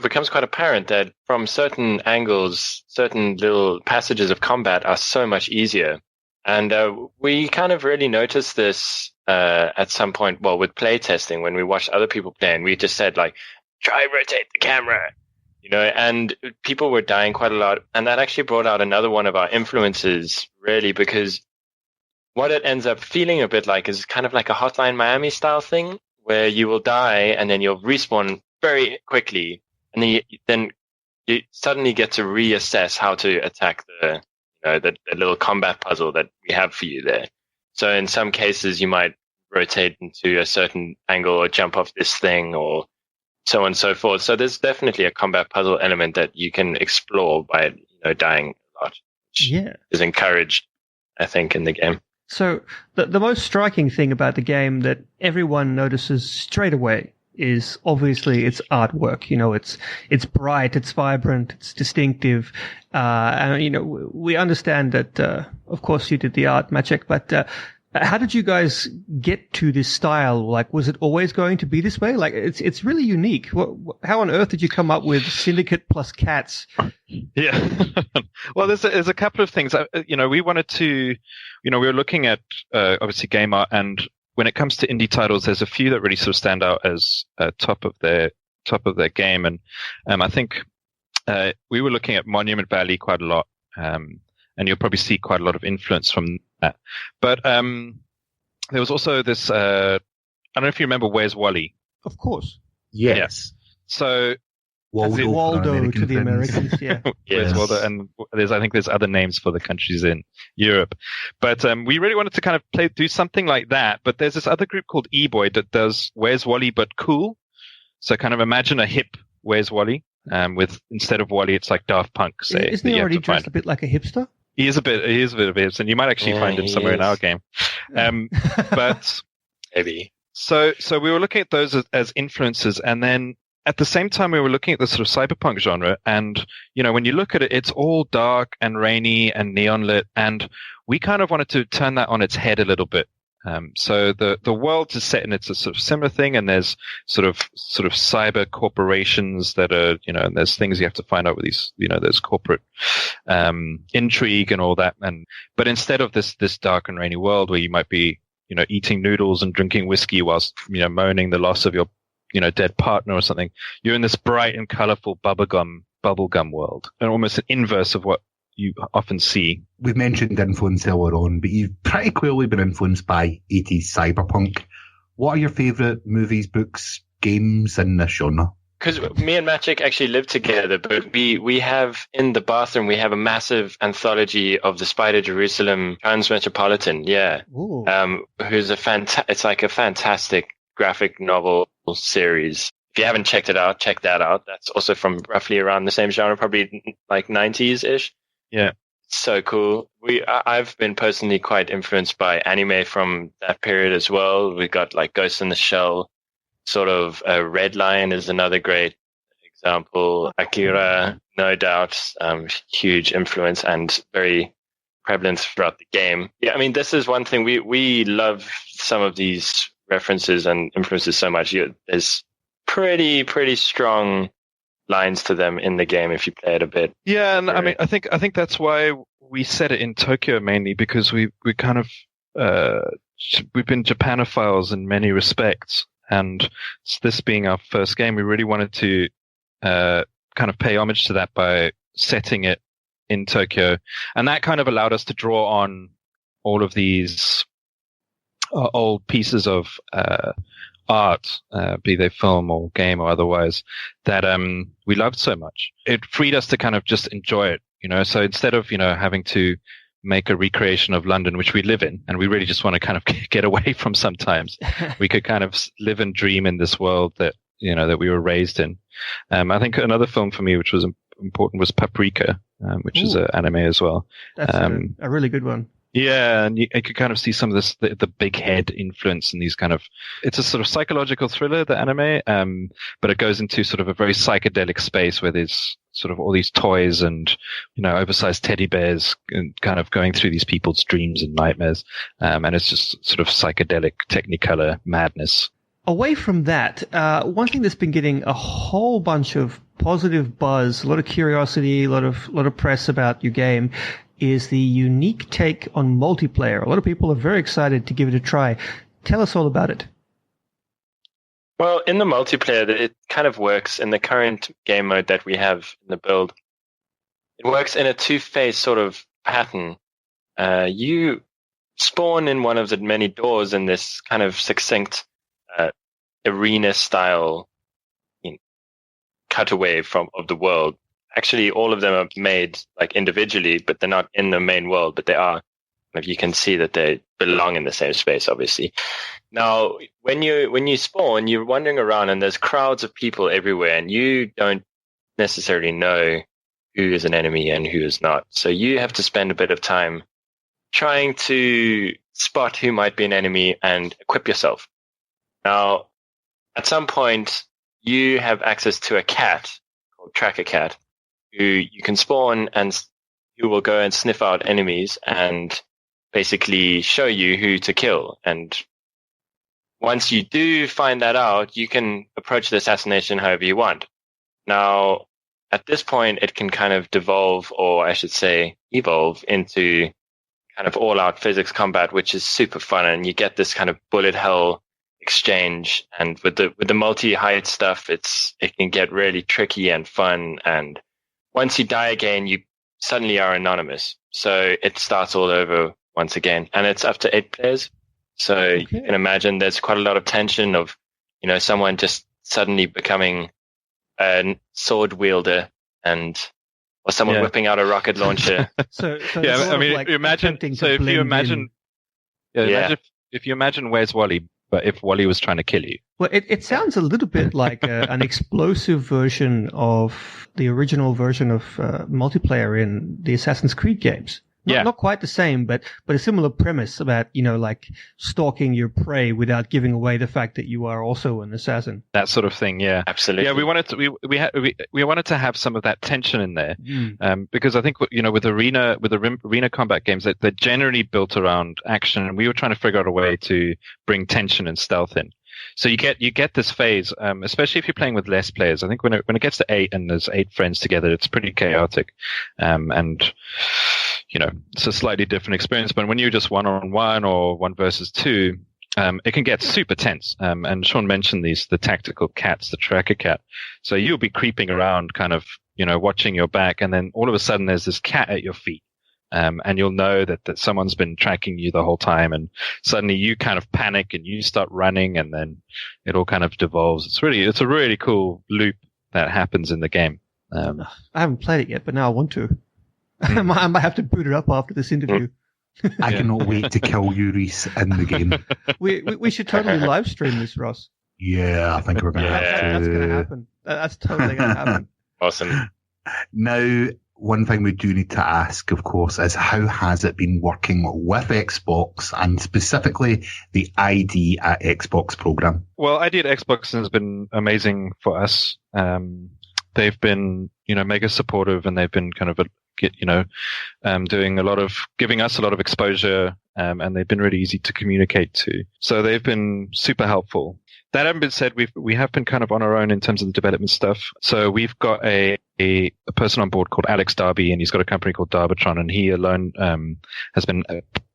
Speaker 2: becomes quite apparent that from certain angles, certain little passages of combat are so much easier. And we kind of really noticed this at some point, with playtesting, when we watched other people play, and we just said, like, try rotate the camera, and people were dying quite a lot. And that actually brought out another one of our influences, really, because what it ends up feeling a bit like is kind of like a Hotline Miami style thing, where you will die and then you'll respawn very quickly, and then you suddenly get to reassess how to attack the little combat puzzle that we have for you there. So in some cases, you might rotate into a certain angle or jump off this thing or so on and so forth. So there's definitely a combat puzzle element that you can explore by, dying a lot, which is encouraged, I think, in the game.
Speaker 7: So the most striking thing about the game that everyone notices straight away is obviously its artwork. It's bright, it's vibrant, it's distinctive. And, we understand that, of course, you did the art, Maciek, but how did you guys get to this style? Like, was it always going to be this way? Like, it's really unique. How on earth did you come up with Syndicate plus cats?
Speaker 1: Yeah. Well, there's a couple of things. We wanted to, we were looking at, obviously, game art, and when it comes to indie titles, there's a few that really sort of stand out as top of their game, and I think we were looking at Monument Valley quite a lot, and you'll probably see quite a lot of influence from that. But there was also this. I don't know if you remember Where's Wally?
Speaker 7: Of course.
Speaker 6: Yes.
Speaker 1: Yeah. So
Speaker 6: Waldo,
Speaker 7: Waldo to the
Speaker 6: friends.
Speaker 7: Americans, yeah.
Speaker 2: Yes.
Speaker 1: Waldo, and I think there's other names for the countries in Europe. But we really wanted to kind of do something like that. But there's this other group called eBoy that does Where's Wally but cool. So kind of imagine a hip Where's Wally, with instead of Wally, it's like Daft Punk. Say,
Speaker 7: Isn't he already dressed a bit like a hipster?
Speaker 1: He is a bit of a hipster, and you might actually find him somewhere in our game. But
Speaker 2: Maybe.
Speaker 1: so we were looking at those as influences, and then at the same time we were looking at the sort of cyberpunk genre. And when you look at it, it's all dark and rainy and neon lit, and we kind of wanted to turn that on its head a little bit. So the world is set in it's a sort of similar thing, and there's sort of cyber corporations that are, and there's things you have to find out with these, there's corporate intrigue and all that. But instead of this dark and rainy world where you might be, eating noodles and drinking whiskey whilst, moaning the loss of your, dead partner or something, you're in this bright and colorful bubblegum world, and almost an inverse of what you often see.
Speaker 6: We've mentioned influence earlier on, but you've pretty clearly been influenced by 80s cyberpunk. What are your favourite movies, books, games in this genre?
Speaker 2: Because me and Magic actually live together, but we have in the bathroom, we have a massive anthology of the Spider Jerusalem Transmetropolitan, who's it's like a fantastic graphic novel series. If you haven't checked it out, check that out. That's also from roughly around the same genre, probably like 90s-ish.
Speaker 1: Yeah.
Speaker 2: So cool. I've been personally quite influenced by anime from that period as well. We got like Ghost in the Shell, sort of Red Lion is another great example. Akira, no doubt, huge influence and very prevalent throughout the game. Yeah, I mean, this is one thing we love some of these references and influences so much. There's pretty strong lines to them in the game if you play it a bit.
Speaker 1: Yeah, and I mean, I think that's why we set it in Tokyo mainly, because we kind of we've been Japanophiles in many respects, and this being our first game, we really wanted to kind of pay homage to that by setting it in Tokyo, and that kind of allowed us to draw on all of these old pieces of art, be they film or game or otherwise, that we loved so much. It freed us to kind of just enjoy it, So instead of having to make a recreation of London, which we live in, and we really just want to kind of get away from sometimes, we could kind of live and dream in this world that that we were raised in. I think another film for me which was important was Paprika, which is an anime as well.
Speaker 7: That's a really good one.
Speaker 1: Yeah, and you could kind of see some of this, the big head influence in these kind of, it's a sort of psychological thriller, the anime, but it goes into sort of a very psychedelic space where there's sort of all these toys and, oversized teddy bears and kind of going through these people's dreams and nightmares. And it's just sort of psychedelic Technicolor madness.
Speaker 7: Away from that, one thing that's been getting a whole bunch of positive buzz, a lot of curiosity, a lot of press about your game, is the unique take on multiplayer. A lot of people are very excited to give it a try. Tell us all about it.
Speaker 2: Well, in the multiplayer, it kind of works in the current game mode that we have in the build. It works in a two-phase sort of pattern. You spawn in one of the many doors in this kind of succinct arena-style cutaway of the world. Actually, all of them are made like individually, but they're not in the main world, but they are. You can see that they belong in the same space, obviously. Now, when you spawn, you're wandering around and there's crowds of people everywhere, and you don't necessarily know who is an enemy and who is not. So you have to spend a bit of time trying to spot who might be an enemy and equip yourself. Now, at some point, you have access to a cat called Tracker Cat, who you can spawn and who will go and sniff out enemies and basically show you who to kill. And once you do find that out, you can approach the assassination however you want. Now, at this point, it can kind of devolve, or I should say evolve, into kind of all-out physics combat, which is super fun. And you get this kind of bullet hell exchange. And with the multi-height stuff, it can get really tricky and fun. And once you die again, you suddenly are anonymous. So it starts all over once again. And it's up to 8 players. So you can imagine there's quite a lot of tension of, someone just suddenly becoming a sword wielder or someone whipping out a rocket launcher.
Speaker 7: So
Speaker 1: Yeah,
Speaker 7: it's sort
Speaker 1: I
Speaker 7: of
Speaker 1: mean,
Speaker 7: like
Speaker 1: imagine.
Speaker 7: attempting
Speaker 1: So
Speaker 7: to
Speaker 1: if you
Speaker 7: blend
Speaker 1: imagine,
Speaker 7: in.
Speaker 1: imagine if you imagine Where's Wally, but if Wally was trying to kill you.
Speaker 7: Well, it sounds a little bit like an explosive version of the original version of multiplayer in the Assassin's Creed games. Not quite the same, but a similar premise about, like stalking your prey without giving away the fact that you are also an assassin.
Speaker 1: That sort of thing, yeah.
Speaker 2: Absolutely.
Speaker 1: Yeah, we wanted to have some of that tension in there, because I think with arena combat games, they're generally built around action, and we were trying to figure out a way to bring tension and stealth in. So you get this phase, especially if you're playing with less players. I think when it gets to 8 and there's 8 friends together, it's pretty chaotic, and it's a slightly different experience. But when you're just 1-on-1 or 1 versus 2, it can get super tense. And Sean mentioned the tactical cats, the tracker cat. So you'll be creeping around, kind of, watching your back, and then all of a sudden there's this cat at your feet. And you'll know that someone's been tracking you the whole time, and suddenly you kind of panic and you start running, and then it all kind of devolves. It's a really cool loop that happens in the game.
Speaker 7: I haven't played it yet, but now I want to. I might have to boot it up after this interview.
Speaker 6: I cannot wait to kill you, Rhys, in the game.
Speaker 7: We should totally live stream this, Ross.
Speaker 6: Yeah, I think we're going to have to.
Speaker 7: That's going to happen. That's totally going to happen.
Speaker 2: Awesome.
Speaker 6: Now, one thing we do need to ask, of course, is how has it been working with Xbox, and specifically the ID at Xbox program?
Speaker 1: Well, ID at Xbox has been amazing for us. They've been, mega supportive, and they've been kind of giving us a lot of exposure, and they've been really easy to communicate to. So they've been super helpful. That having been said, we have been kind of on our own in terms of the development stuff. So we've got a person on board called Alex Darby, and he's got a company called Darbatron, and he alone has been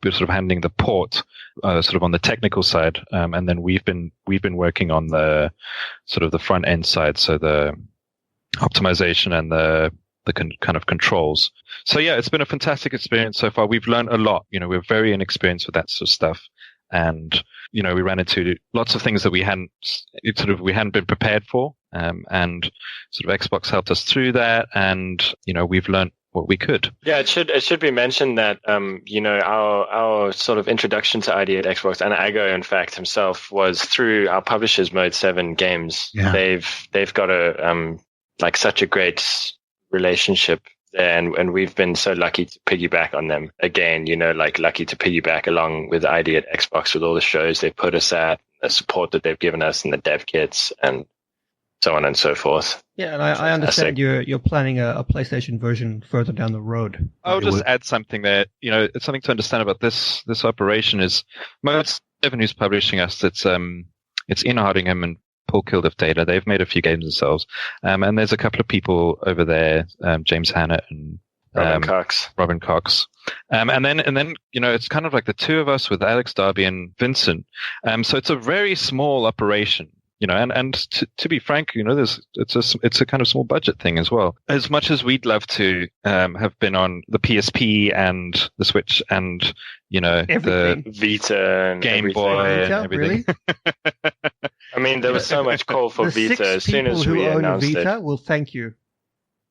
Speaker 1: sort of handling the port, sort of on the technical side, and then we've been working on the sort of the front end side, so the optimization and the kind of controls. So yeah, it's been a fantastic experience so far. We've learned a lot. We're very inexperienced with that sort of stuff. And, we ran into lots of things that we hadn't been prepared for. And sort of Xbox helped us through that. And, we've learned what we could.
Speaker 2: Yeah, it should be mentioned that, our sort of introduction to ID at Xbox, and Ago, in fact, himself, was through our publishers, Mode 7 Games.
Speaker 6: Yeah.
Speaker 2: They've got such a great relationship there, and we've been so lucky to piggyback on them again, lucky to piggyback along with ID at Xbox with all the shows they've put us at, the support that they've given us, and the dev kits, and so on and so forth.
Speaker 7: Yeah, and I understand you're planning a PlayStation version further down the road.
Speaker 1: I'll just add something there. It's something to understand about this operation is Mode 7, who's publishing us. It's in Hardingham and Paul Kilduff Data. They've made a few games themselves. And there's a couple of people over there, James Hannett and Robin Cox. And then, it's kind of like the two of us with Alex Darby and Vincent. So it's a very small operation, and to be frank, it's a kind of small budget thing as well. As much as we'd love to, have been on the PSP and the Switch and,
Speaker 7: everything.
Speaker 2: The Vita and
Speaker 1: Game
Speaker 2: everything.
Speaker 1: Boy and
Speaker 7: Vita,
Speaker 1: everything.
Speaker 7: really?
Speaker 2: I mean, there was so much call for Vita as soon as we announced
Speaker 7: Vita
Speaker 2: it.
Speaker 7: will thank you.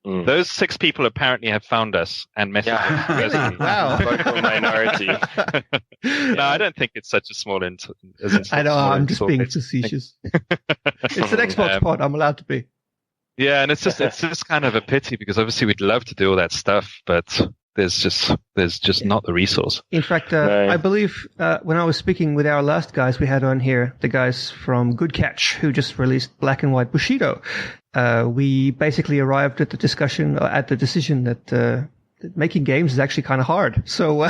Speaker 1: Those 6 people apparently have found us and messaged us.
Speaker 7: Really? Wow.
Speaker 2: Vocal minority.
Speaker 1: No, I don't think it's such a small
Speaker 7: I know, I'm just being facetious. It's an Xbox pod, I'm allowed to be.
Speaker 1: Yeah, and it's just kind of a pity, because obviously we'd love to do all that stuff, but there's just not the resource.
Speaker 7: In fact,
Speaker 2: Right.
Speaker 7: I believe when I was speaking with our last guys we had on here, the guys from Good Catch, who just released Black and White Bushido, we basically arrived at the decision that making games is actually kind of hard. So,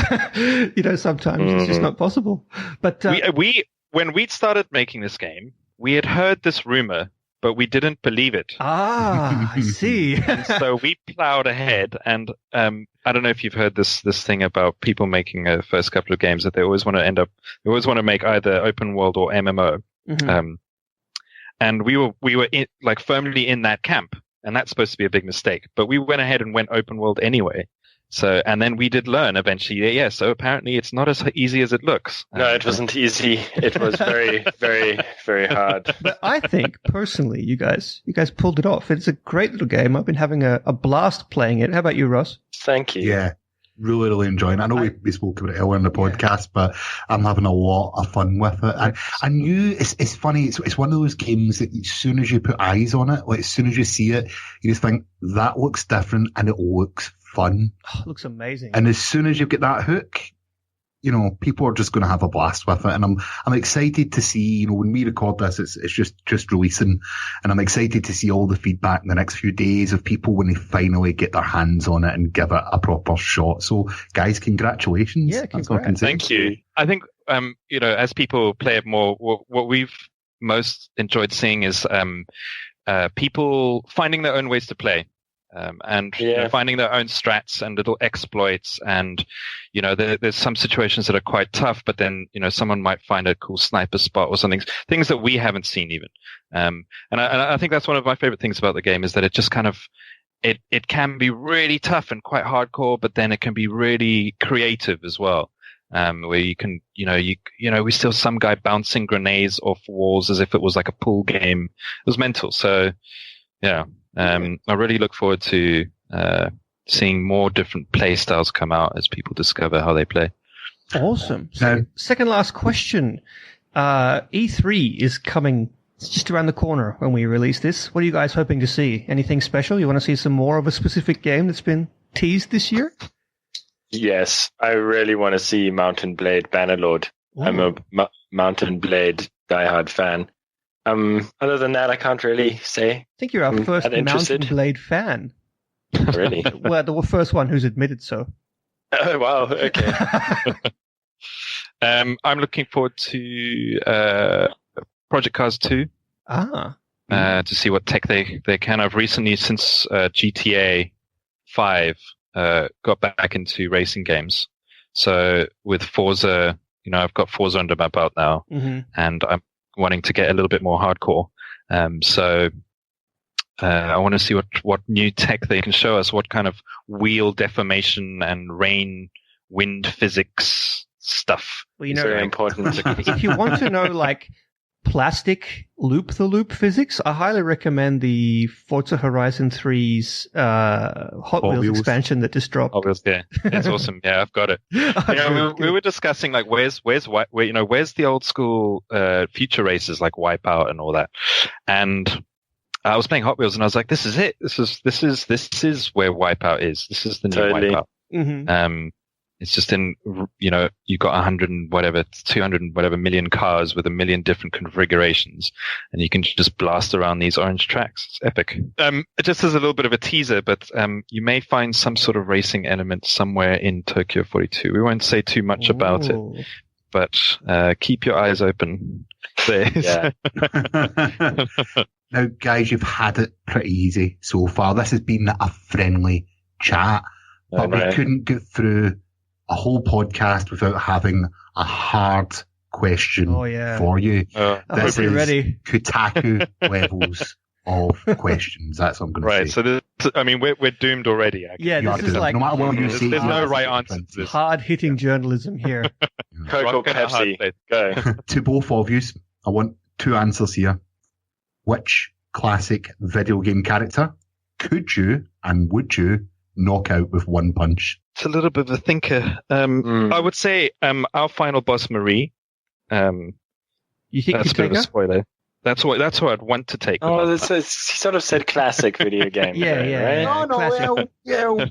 Speaker 7: sometimes it's just not possible. But
Speaker 1: when we started making this game, we had heard this rumor, but we didn't believe it.
Speaker 7: I see.
Speaker 1: And so we plowed ahead, and I don't know if you've heard this thing about people making a first couple of games that they always want to make either open world or MMO.
Speaker 7: Mhm.
Speaker 1: And we were firmly in that camp, and that's supposed to be a big mistake. But we went ahead and went open world anyway. So, and then we did learn eventually. Yeah, so apparently it's not as easy as it looks.
Speaker 2: No, it wasn't easy. It was very, very, very hard.
Speaker 7: But I think personally, you guys pulled it off. It's a great little game. I've been having a blast playing it. How about you, Ross?
Speaker 2: Thank you.
Speaker 6: Yeah, really enjoying it. I know we spoke about it earlier in the podcast, but I'm having a lot of fun with it. I knew it's funny. It's one of those games that as soon as you put eyes on it, like as soon as you see it, you just think that looks different and it looks fun.
Speaker 7: Oh, it looks amazing.
Speaker 6: And as soon as you get that hook, you know, people are just going to have a blast with it. And I'm excited to see, you know, when we record this, it's just releasing, and I'm excited to see all the feedback in the next few days of people when they finally get their hands on it and give it a proper shot. So guys, congratulations.
Speaker 7: Yeah,
Speaker 6: That's all I can say.
Speaker 2: Thank you.
Speaker 1: I think, you know, as people play it more, what we've most enjoyed seeing is people finding their own ways to play. And you know, finding their own strats and little exploits, and you know, there's some situations that are quite tough, but then you know, someone might find a cool sniper spot or something, things that we haven't seen even. And I think that's one of my favorite things about the game, is that it just kind of it can be really tough and quite hardcore, but then it can be really creative as well. Where you can, you know, we saw some guy bouncing grenades off walls as if it was like a pool game. It was mental. So yeah. I really look forward to seeing more different play styles come out as people discover how they play.
Speaker 7: Awesome. Second last question. E3 is coming. It's just around the corner when we release this. What are you guys hoping to see? Anything special? You want to see some more of a specific game that's been teased this year?
Speaker 2: Yes, I really want to see Mountain Blade Bannerlord. Ooh. I'm a Mountain Blade diehard fan. Other than that, I can't really say.
Speaker 7: I think you're our first Mountain Blade fan.
Speaker 2: Really?
Speaker 7: Well, the first one who's admitted so.
Speaker 2: Oh, wow. Okay.
Speaker 1: I'm looking forward to Project Cars 2. To see what tech they can have recently, since GTA 5 got back into racing games. So with Forza, you know, I've got Forza under my belt now, and I'm wanting to get a little bit more hardcore. So I want to see what new tech they can show us, what kind of wheel deformation and wind physics stuff.
Speaker 7: Well, you know,
Speaker 2: very important.
Speaker 7: If you want to know, like, plastic loop-the-loop physics, I highly recommend the Forza Horizon 3's Hot Wheels expansion that just dropped.
Speaker 1: Hot Wheels, yeah, it's awesome. Yeah, I've got it. You know, we were discussing like where's the old school future races like Wipeout and all that, and I was playing Hot Wheels and I was like, this is it. This is where Wipeout is. This is the new Wipeout.
Speaker 7: Mm-hmm.
Speaker 1: It's just in, you know, you've got 100 and whatever, 200 and whatever million cars with a million different configurations, and you can just blast around these orange tracks. It's epic. Just as a little bit of a teaser, but you may find some sort of racing element somewhere in Tokyo 42. We won't say too much about it, but keep your eyes open.
Speaker 2: Yeah.
Speaker 6: Now, guys, you've had it pretty easy so far. This has been a friendly chat, but we couldn't get through a whole podcast without having a hard question for you.
Speaker 7: This is ready.
Speaker 6: Kotaku levels of questions. That's what I'm going to say.
Speaker 1: Right. So we're doomed already. Actually.
Speaker 7: Yeah, this is like,
Speaker 6: no matter what you say,
Speaker 1: there's no right answer to this.
Speaker 7: Hard-hitting journalism here.
Speaker 2: Coke or Pepsi? Go.
Speaker 6: To both of you, I want two answers here. Which classic video game character could you and would you knock out with one punch?
Speaker 1: It's a little bit of a thinker. I would say our final boss, Marie.
Speaker 7: You think
Speaker 1: that's a bit of a spoiler? That's what I'd want to take.
Speaker 2: Oh, he sort of said classic video game.
Speaker 7: Yeah.
Speaker 2: Right?
Speaker 6: No,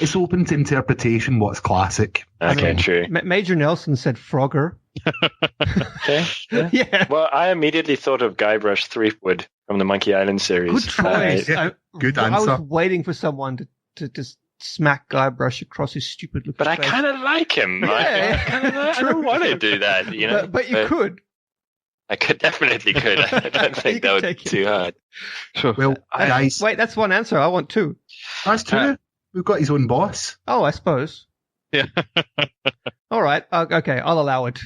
Speaker 6: it's open to interpretation. What's classic?
Speaker 2: Okay, true.
Speaker 7: Major Nelson said Frogger.
Speaker 2: Okay.
Speaker 7: Yeah.
Speaker 2: Well, I immediately thought of Guybrush Threepwood from the Monkey Island series.
Speaker 7: Good choice.
Speaker 6: Good answer.
Speaker 7: I was waiting for someone to just smack Guybrush across his stupid looking face.
Speaker 2: But I kind of like him.
Speaker 7: Yeah.
Speaker 2: I don't want to do that, you know.
Speaker 7: But you could.
Speaker 2: I definitely could. I don't think that would be too hard.
Speaker 6: Sure. Well, guys.
Speaker 7: Wait, that's one answer. I want two.
Speaker 6: That's two. We've got his own boss.
Speaker 7: Oh, I suppose.
Speaker 1: Yeah.
Speaker 7: All right. Okay, I'll allow it.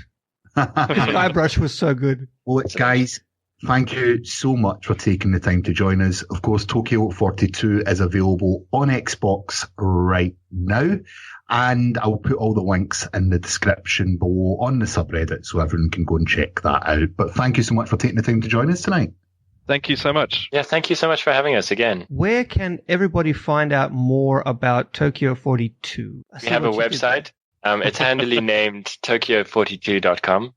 Speaker 7: Guybrush was so good.
Speaker 6: Well, guys, Thank you so much for taking the time to join us. Of course, Tokyo 42 is available on Xbox right now. And I'll put all the links in the description below on the subreddit so everyone can go and check that out. But thank you so much for taking the time to join us tonight.
Speaker 1: Thank you so much.
Speaker 2: Yeah, thank you so much for having us again.
Speaker 7: Where can everybody find out more about Tokyo 42?
Speaker 2: We have a website. It's handily named Tokyo42.com.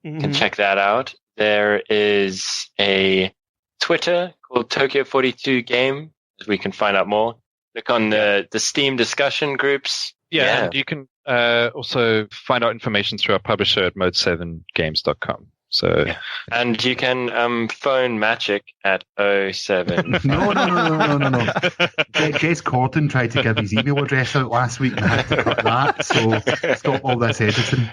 Speaker 2: You can check that out. There is a Twitter called Tokyo42 Game. We can find out more. Look on the Steam discussion groups.
Speaker 1: Yeah. And you can also find out information through our publisher at mode7games.com. So,
Speaker 2: and you can phone Magic at 07.
Speaker 6: No. Jez Corden tried to give his email address out last week and I had to cut that, so stop all this editing.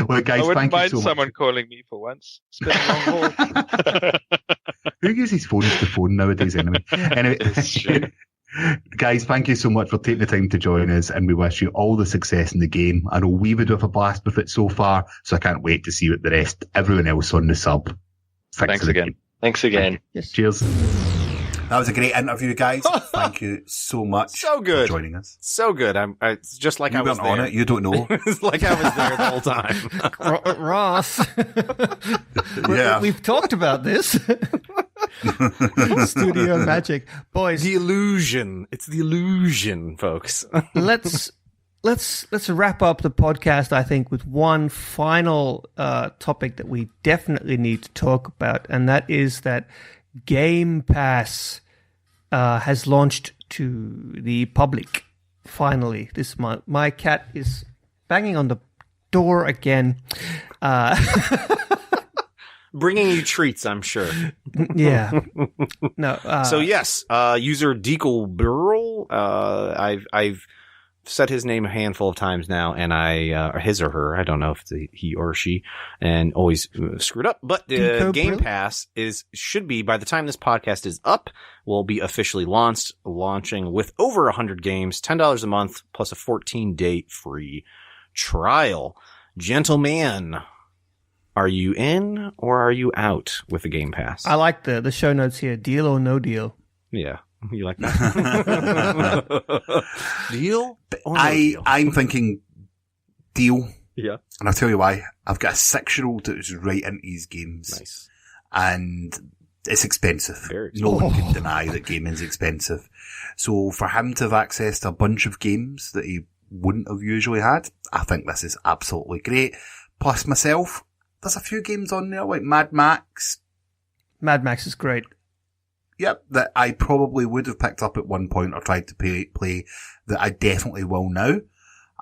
Speaker 6: Well, guys,
Speaker 1: I wouldn't
Speaker 6: thank you
Speaker 1: mind
Speaker 6: so
Speaker 1: someone
Speaker 6: much.
Speaker 1: calling me for once. It's been a long haul.
Speaker 6: Who uses phones to phone nowadays anyway? Anyway, guys, thank you so much for taking the time to join us, and we wish you all the success in the game. I know we would have a blast with it so far, so I can't wait to see what the rest, everyone else on the sub.
Speaker 1: Thanks again.
Speaker 2: Thanks again.
Speaker 7: Yes.
Speaker 6: Cheers. That was a great interview, guys. Thank you so much
Speaker 3: So good.
Speaker 6: for joining us.
Speaker 3: So good. It's just like
Speaker 6: You
Speaker 3: I was
Speaker 6: weren't on
Speaker 3: there.
Speaker 6: it. You don't know.
Speaker 3: It's like I was there the whole time.
Speaker 7: Ross.
Speaker 6: Yeah.
Speaker 7: We've talked about this. Studio magic. Boys,
Speaker 3: The illusion. It's the illusion, folks.
Speaker 7: let's wrap up the podcast, I think, with one final topic that we definitely need to talk about, and that is that Game Pass has launched to the public finally this month. My cat is banging on the door again.
Speaker 3: Bringing you treats, I'm sure.
Speaker 7: Yeah. No.
Speaker 3: So yes, user Deagle Burl. I've said his name a handful of times now, and or his or her, I don't know if it's a he or she, and always screwed up. But the Game Pass should be, by the time this podcast is up, will be officially launching with over 100 games, $10 a month, plus a 14-day free trial. Gentlemen, are you in or are you out with the Game Pass?
Speaker 7: I like the show notes here. Deal or no deal?
Speaker 3: Yeah. You like that? Deal? Or no deal?
Speaker 6: I'm thinking deal.
Speaker 3: Yeah.
Speaker 6: And I'll tell you why. I've got a 6-year-old that is right into these games.
Speaker 3: Nice.
Speaker 6: And it's expensive.
Speaker 3: Very
Speaker 6: No one can deny that gaming's expensive. So for him to have access to a bunch of games that he wouldn't have usually had, I think this is absolutely great. Plus myself, there's a few games on there like Mad Max.
Speaker 7: Mad Max is great.
Speaker 6: Yep, that I probably would have picked up at one point or tried to play that I definitely will now.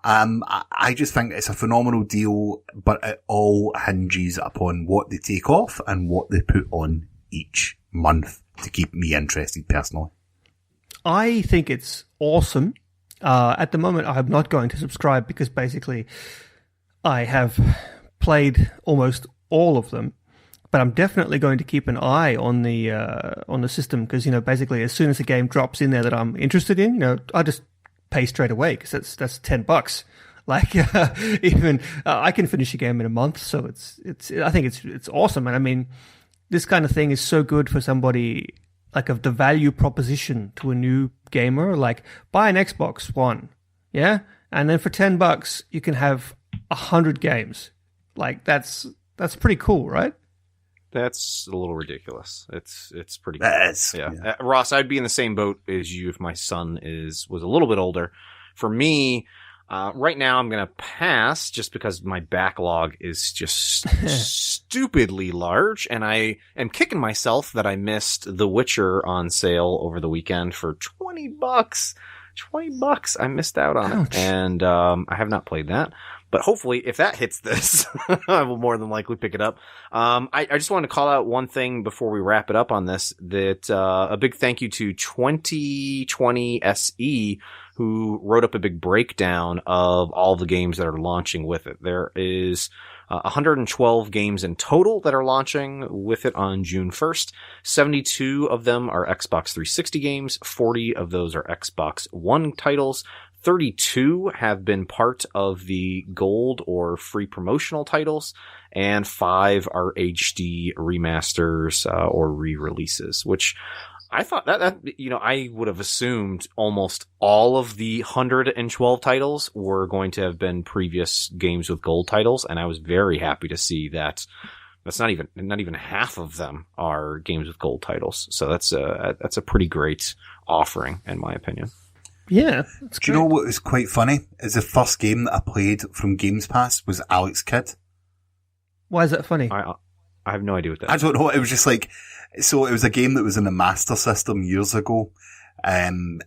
Speaker 6: I just think it's a phenomenal deal, but it all hinges upon what they take off and what they put on each month to keep me interested personally.
Speaker 7: I think it's awesome. At the moment, I'm not going to subscribe because basically I have played almost all of them. But I'm definitely going to keep an eye on the system because, basically as soon as a game drops in there that I'm interested in, I just pay straight away because that's $10. Like even I can finish a game in a month, so I think it's awesome. And I mean, this kind of thing is so good for somebody like of the value proposition to a new gamer. Like buy an Xbox One, yeah, and then for $10 you can have 100 games. Like that's pretty cool, right?
Speaker 3: That's a little ridiculous. It's pretty
Speaker 6: That
Speaker 3: cool.
Speaker 6: is,
Speaker 3: Yeah. Ross, I'd be in the same boat as you if my son was a little bit older. For me, right now I'm going to pass just because my backlog is just stupidly large, and I am kicking myself that I missed The Witcher on sale over the weekend for $20. $20. I missed out on it, and I have not played that. But hopefully, if that hits this, I will more than likely pick it up. I just wanted to call out one thing before we wrap it up on this, that a big thank you to 2020 SE, who wrote up a big breakdown of all the games that are launching with it. There is 112 games in total that are launching with it on June 1st. 72 of them are Xbox 360 games. 40 of those are Xbox One titles. 32 have been part of the gold or free promotional titles, and 5 are HD remasters or re-releases, which I thought that I would have assumed almost all of the 112 titles were going to have been previous games with gold titles, and I was very happy to see that that's not even half of them are games with gold titles. So that's a pretty great offering, in my opinion.
Speaker 7: Yeah.
Speaker 6: Do you know what was quite funny? Is the first game that I played from Games Pass was Alex Kidd.
Speaker 7: Why is that funny?
Speaker 3: I have no idea what that is.
Speaker 6: I don't know. It was just like, so it was a game that was in the Master System years ago. And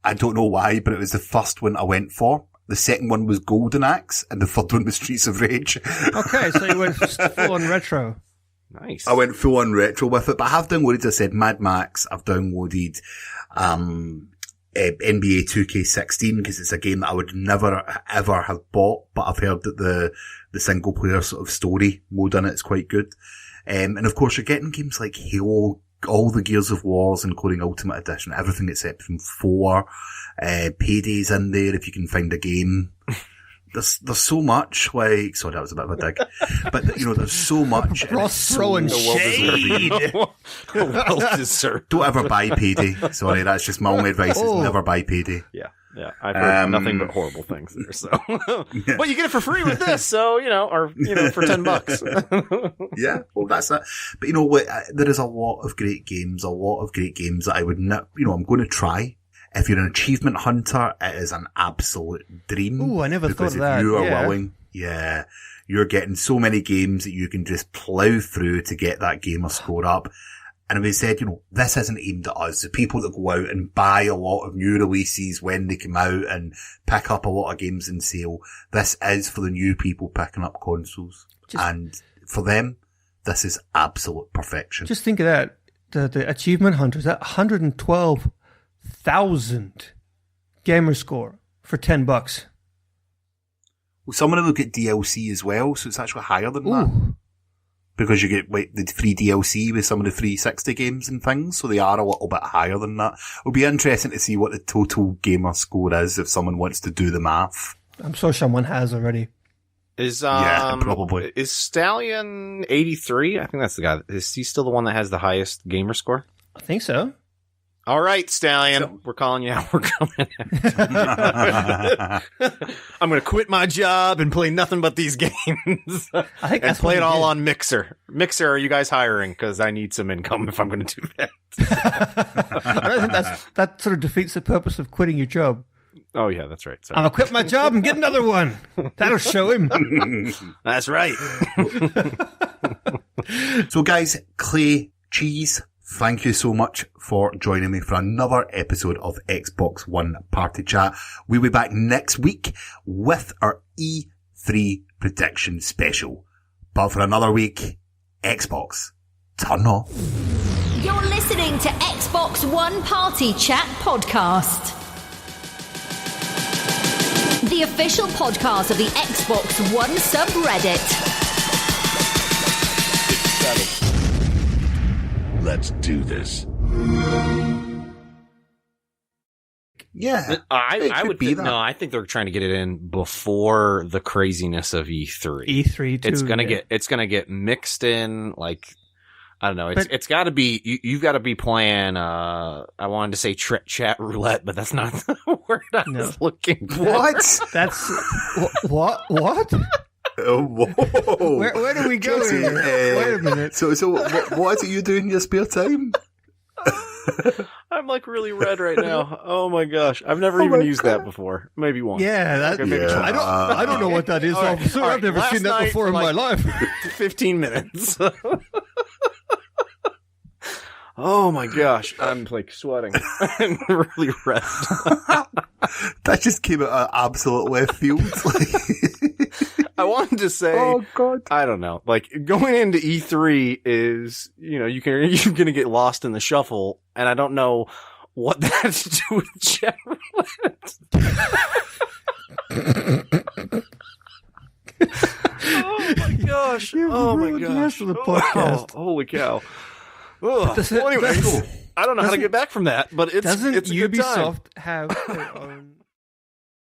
Speaker 6: I don't know why, but it was the first one I went for. The second one was Golden Axe, and the third one was Streets of Rage.
Speaker 7: Okay, so you went full on retro.
Speaker 3: Nice.
Speaker 6: I went full on retro with it, but I have downloaded, I said, Mad Max. I've downloaded, NBA 2K16 because it's a game that I would never ever have bought, but I've heard that the single player sort of story mode in it is quite good. And of course you're getting games like Halo, all the Gears of Wars, including Ultimate Edition, everything except from 4. Payday's in there if you can find a game. There's so much, like, sorry, that was a bit of a dig, but there's so much.
Speaker 7: Ross throwing shade.
Speaker 3: Well deserved.
Speaker 6: Don't ever buy Payday. Sorry, that's just my only advice, is never buy Payday.
Speaker 3: Yeah, I've heard nothing but horrible things there. So, but you get it for free with this, so for $10.
Speaker 6: Yeah, well, that's it. But you know what? There is a lot of great games that I would not. I'm going to try. If you're an achievement hunter, it is an absolute dream.
Speaker 7: Ooh, I never thought of that.
Speaker 6: Because if you are willing, you're getting so many games that you can just plow through to get that gamer score up. And we said, this isn't aimed at us. The people that go out and buy a lot of new releases when they come out and pick up a lot of games in sale. This is for the new people picking up consoles. And for them, this is absolute perfection.
Speaker 7: Just think of that. The achievement hunters, that 112,000 gamer score for $10.
Speaker 6: Well, some of them will get DLC as well, so it's actually higher than that. Because you get the free DLC with some of the 360 games and things, so they are a little bit higher than that. It'll be interesting to see what the total gamer score is if someone wants to do the math.
Speaker 7: I'm sure someone has already.
Speaker 6: Yeah, probably.
Speaker 3: Is Stallion 83? I think that's the guy. Is he still the one that has the highest gamer score?
Speaker 7: I think so.
Speaker 3: All right, Stallion, we're calling you out. We're coming. I'm going to quit my job and play nothing but these games.
Speaker 7: I think
Speaker 3: and play it all on Mixer. Mixer, are you guys hiring? Because I need some income if I'm going to do that.
Speaker 7: I don't think that sort of defeats the purpose of quitting your job.
Speaker 3: Oh, yeah, that's right. Sorry.
Speaker 7: I'm going to quit my job and get another one. That'll show him.
Speaker 3: That's right.
Speaker 6: So, guys, Clay, Cheese, thank you so much for joining me for another episode of Xbox One Party Chat. We'll be back next week with our E3 prediction special. But for another week, Xbox, turn off.
Speaker 8: You're listening to Xbox One Party Chat Podcast, the official podcast of the Xbox One subreddit.
Speaker 4: Let's do this.
Speaker 6: Yeah,
Speaker 3: I would be that. No, I think they're trying to get it in before the craziness of E3.
Speaker 7: E3 too.
Speaker 3: It's gonna get mixed in. Like, I don't know. It's got to be. You've got to be playing. I wanted to say chat roulette, but that's not the word I was looking for.
Speaker 6: What?
Speaker 7: That's what?
Speaker 6: Oh, whoa.
Speaker 7: Where do we go here? Wait a minute.
Speaker 6: So what is it you do in your spare time?
Speaker 3: I'm like really red right now. Oh my gosh. I've never even used that before. Maybe once.
Speaker 7: Yeah, I don't know what that is, officer. I've never seen that before in my life.
Speaker 3: 15 minutes. Oh my gosh. I'm like sweating. I'm really red.
Speaker 6: That just came out of absolute left field.
Speaker 3: I wanted to say,
Speaker 6: oh God,
Speaker 3: I don't know. Like going into E3 is, you're going to get lost in the shuffle, and I don't know what that has to do with chat roulette. Oh my gosh! Oh my gosh!
Speaker 7: The podcast.
Speaker 3: Oh, holy cow! Well, anyway, I don't know how to get back from that, but it's a good time.
Speaker 7: Doesn't Ubisoft have their own